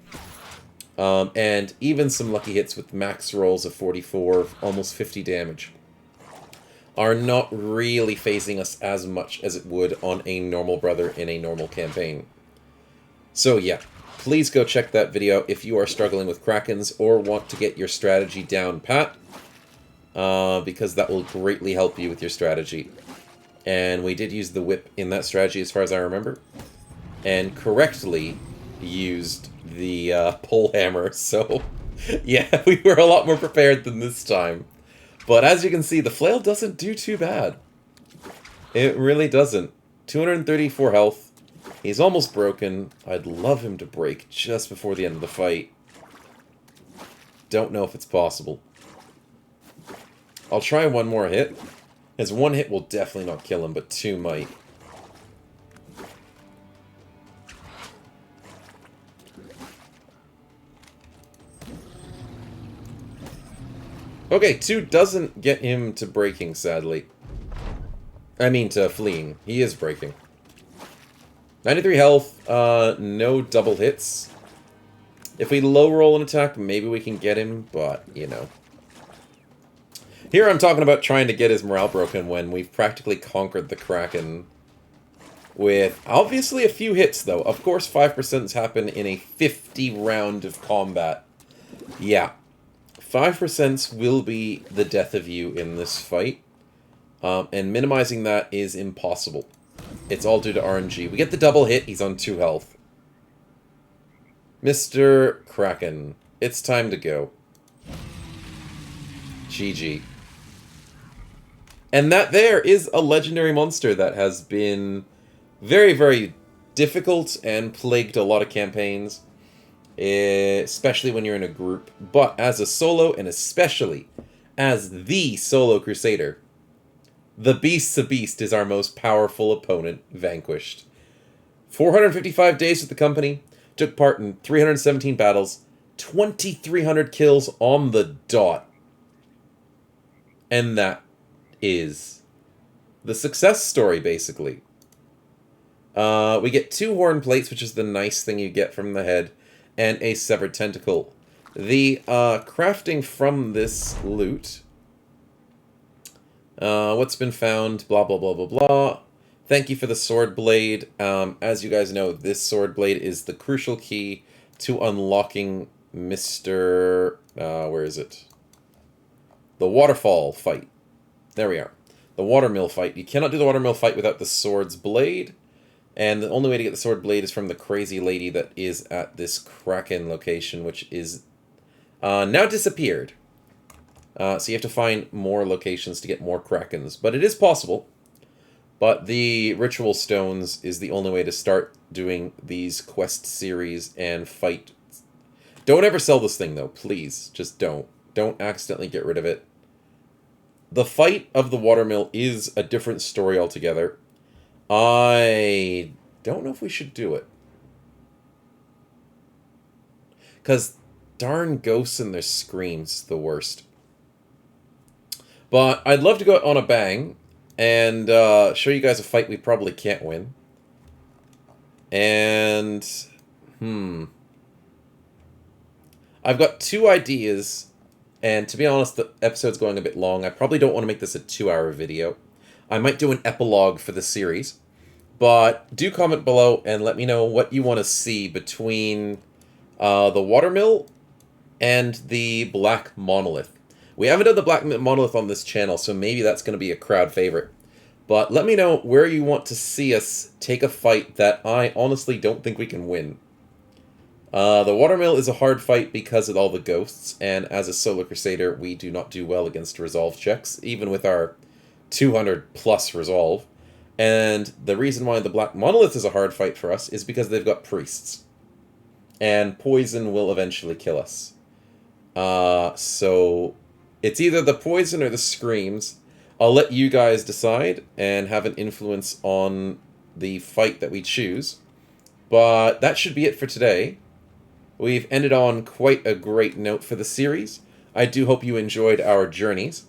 Speaker 1: And even some lucky hits with max rolls of 44, almost 50 damage, are not really phasing us as much as it would on a normal brother in a normal campaign. So yeah, please go check that video if you are struggling with Krakens or want to get your strategy down pat, because that will greatly help you with your strategy. And we did use the whip in that strategy as far as I remember, and correctly used the pole hammer, so yeah, we were a lot more prepared than this time. But as you can see, the flail doesn't do too bad. It really doesn't. 234 health. He's almost broken. I'd love him to break just before the end of the fight. Don't know if it's possible. I'll try one more hit. As one hit will definitely not kill him, but two might. Okay, 2 doesn't get him to breaking, sadly. I mean, to fleeing. He is breaking. 93 health, no double hits. If we low roll an attack, maybe we can get him, but, you know. Here I'm talking about trying to get his morale broken when we've practically conquered the Kraken with obviously a few hits, though. Of course, 5% happen in a 50 round of combat. Yeah. 5% will be the death of you in this fight, and minimizing that is impossible. It's all due to RNG. We get the double hit, he's on 2 health. Mr. Kraken, it's time to go. GG. And that there is a legendary monster that has been Very, very difficult and plagued a lot of campaigns, especially when you're in a group. But as a solo, and especially as the solo Crusader, the Beast's a Beast is our most powerful opponent vanquished. 455 days with the company, took part in 317 battles, 2,300 kills on the dot. And that is the success story, basically. We get 2 horn plates, which is the nice thing you get from the head, and a severed tentacle. The crafting from this loot, what's been found, blah, blah, blah, blah, blah. Thank you for the sword blade. As you guys know, this sword blade is the crucial key to unlocking Mr. Where is it? The waterfall fight. There we are. The watermill fight. You cannot do the watermill fight without the sword's blade. And the only way to get the sword blade is from the crazy lady that is at this kraken location, which is now disappeared. So you have to find more locations to get more krakens. But it is possible. But the ritual stones is the only way to start doing these quest series and fight. Don't ever sell this thing, though. Please. Just don't. Don't accidentally get rid of it. The fight of the watermill is a different story altogether. I don't know if we should do it. Because darn ghosts and their screams, the worst. But I'd love to go on a bang and show you guys a fight we probably can't win. And, I've got 2 ideas, and to be honest, the episode's going a bit long. I probably don't want to make this a 2-hour video. I might do an epilogue for the series. But do comment below and let me know what you want to see between the watermill and the black monolith. We haven't done the black monolith on this channel, so maybe that's going to be a crowd favorite. But let me know where you want to see us take a fight that I honestly don't think we can win. The watermill is a hard fight because of all the ghosts, and as a solo Crusader, we do not do well against resolve checks, even with our 200 plus resolve. And the reason why the Black Monolith is a hard fight for us is because they've got priests. And poison will eventually kill us. So it's either the poison or the screams. I'll let you guys decide and have an influence on the fight that we choose. But that should be it for today. We've ended on quite a great note for the series. I do hope you enjoyed our journeys.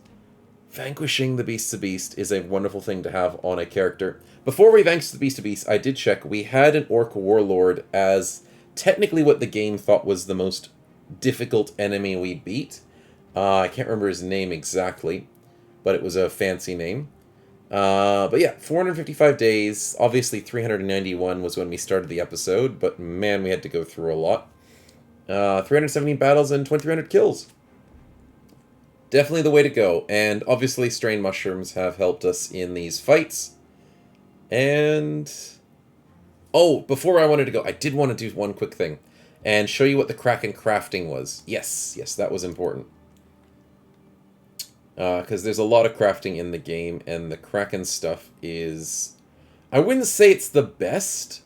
Speaker 1: Vanquishing the Beast's a Beast is a wonderful thing to have on a character. Before we vanquished the Beast's a Beast, I did check. We had an Orc Warlord as technically what the game thought was the most difficult enemy we beat. I can't remember his name exactly, but it was a fancy name. But yeah, 455 days. Obviously, 391 was when we started the episode, but man, we had to go through a lot. 317 battles and 2,300 kills. Definitely the way to go, and obviously strain mushrooms have helped us in these fights. And oh, before I wanted to go, I did want to do one quick thing and show you what the kraken crafting was. Yes, that was important. Because there's a lot of crafting in the game, and the kraken stuff is, I wouldn't say it's the best,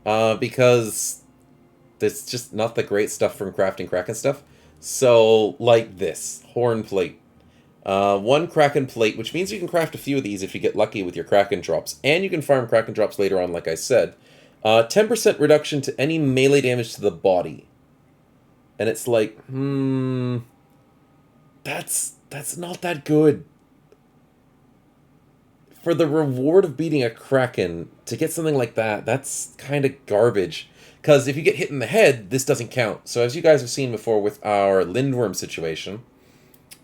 Speaker 1: because it's just not the great stuff from crafting kraken stuff. So, like this, horn plate. 1 kraken plate, which means you can craft a few of these if you get lucky with your kraken drops. And you can farm kraken drops later on, like I said. 10% reduction to any melee damage to the body. And it's like, that's not that good. For the reward of beating a kraken, to get something like that, that's kind of garbage. Because if you get hit in the head, this doesn't count. So as you guys have seen before with our Lindworm situation,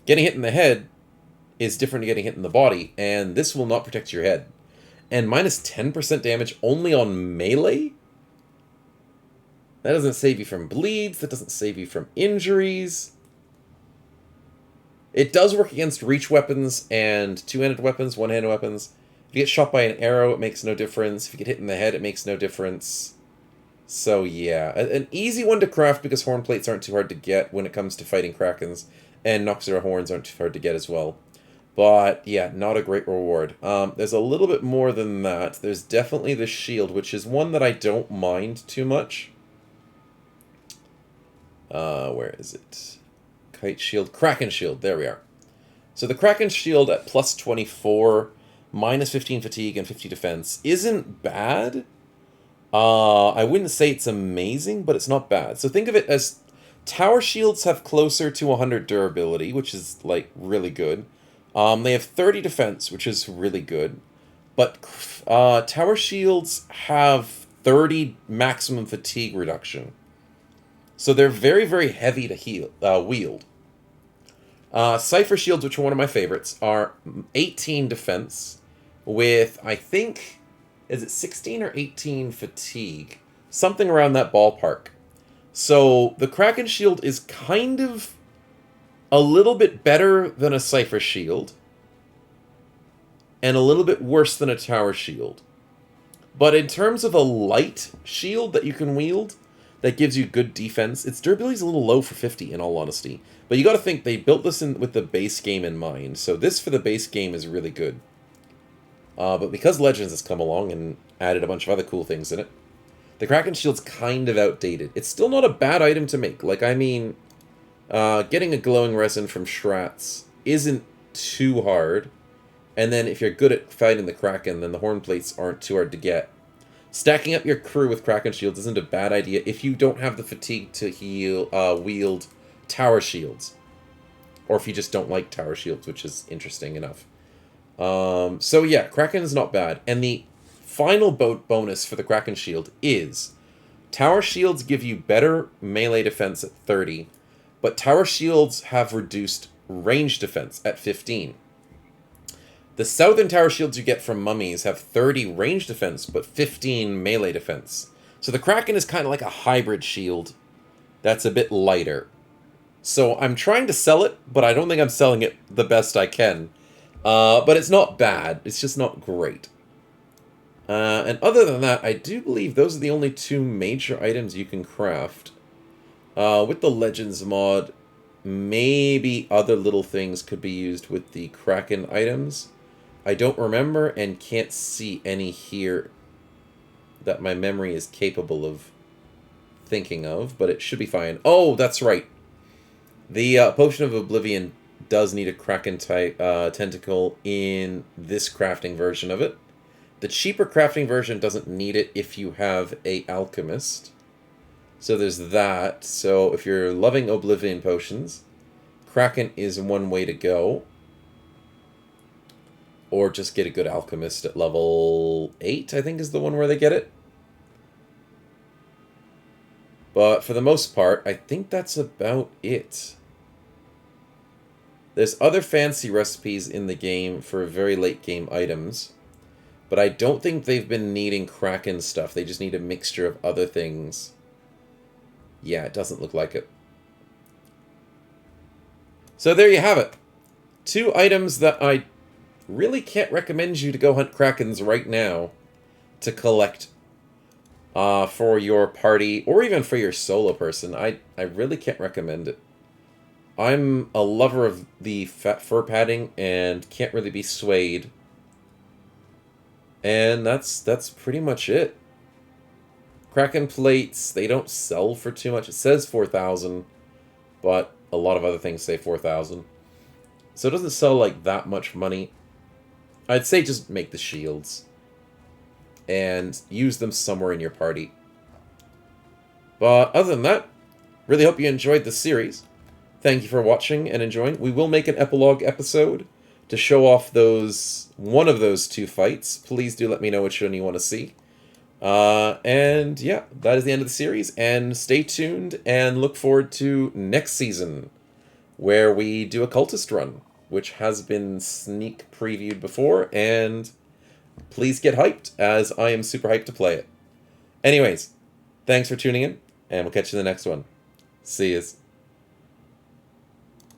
Speaker 1: getting hit in the head is different to getting hit in the body, and this will not protect your head. And minus 10% damage only on melee? That doesn't save you from bleeds, that doesn't save you from injuries. It does work against reach weapons and two-handed weapons, one-handed weapons. If you get shot by an arrow, it makes no difference. If you get hit in the head, it makes no difference. So yeah, an easy one to craft because horn plates aren't too hard to get when it comes to fighting krakens, and Noxera horns aren't too hard to get as well. But, yeah, not a great reward. There's a little bit more than that. There's definitely the shield, which is one that I don't mind too much. Where is it? Kite shield. Kraken shield. There we are. So the Kraken shield at plus 24, minus 15 fatigue, and 50 defense isn't bad. I wouldn't say it's amazing, but it's not bad. So think of it as tower shields have closer to 100 durability, which is, like, really good. They have 30 defense, which is really good. But tower shields have 30 maximum fatigue reduction. So they're very, very heavy to wield. Cypher shields, which are one of my favorites, are 18 defense with, I think, is it 16 or 18 fatigue? Something around that ballpark. So the Kraken shield is kind of a little bit better than a Cypher shield, and a little bit worse than a tower shield. But in terms of a light shield that you can wield, that gives you good defense, its durability is a little low for 50, in all honesty. But you gotta think, they built this in with the base game in mind, so this for the base game is really good. But because Legends has come along and added a bunch of other cool things in it, the Kraken shield's kind of outdated. It's still not a bad item to make. Like, I mean, getting a glowing resin from Strats isn't too hard. And then if you're good at fighting the Kraken, then the horn plates aren't too hard to get. Stacking up your crew with Kraken shields isn't a bad idea if you don't have the fatigue to wield tower shields. Or if you just don't like tower shields, which is interesting enough. So yeah, Kraken is not bad. And the final bonus for the Kraken shield is tower shields give you better melee defense at 30, but tower shields have reduced range defense at 15. The southern tower shields you get from mummies have 30 range defense, but 15 melee defense. So the Kraken is kind of like a hybrid shield that's a bit lighter. So I'm trying to sell it, but I don't think I'm selling it the best I can. But it's not bad. It's just not great. And other than that, I do believe those are the only two major items you can craft. With the Legends mod, maybe other little things could be used with the Kraken items. I don't remember and can't see any here that my memory is capable of thinking of, but it should be fine. Oh, that's right. The Potion of Oblivion does need a Kraken type tentacle in this crafting version of it. The cheaper crafting version doesn't need it if you have a alchemist. So there's that. So if you're loving Oblivion potions, Kraken is one way to go. Or just get a good alchemist at level 8, I think is the one where they get it. But for the most part, I think that's about it. There's other fancy recipes in the game for very late game items. But I don't think they've been needing Kraken stuff. They just need a mixture of other things. Yeah, it doesn't look like it. So there you have it. 2 items that I really can't recommend you to go hunt Krakens right now to collect for your party or even for your solo person. I really can't recommend it. I'm a lover of the fur padding and can't really be swayed. And that's pretty much it. Kraken plates, they don't sell for too much. It says 4,000, but a lot of other things say 4,000. So it doesn't sell like that much money. I'd say just make the shields and use them somewhere in your party. But other than that, really hope you enjoyed the series. Thank you for watching and enjoying. We will make an epilogue episode to show off one of those 2 fights. Please do let me know which one you want to see. And yeah, that is the end of the series. And stay tuned and look forward to next season, where we do a cultist run, which has been sneak previewed before, and please get hyped, as I am super hyped to play it. Anyways, thanks for tuning in, and we'll catch you in the next one. See yas.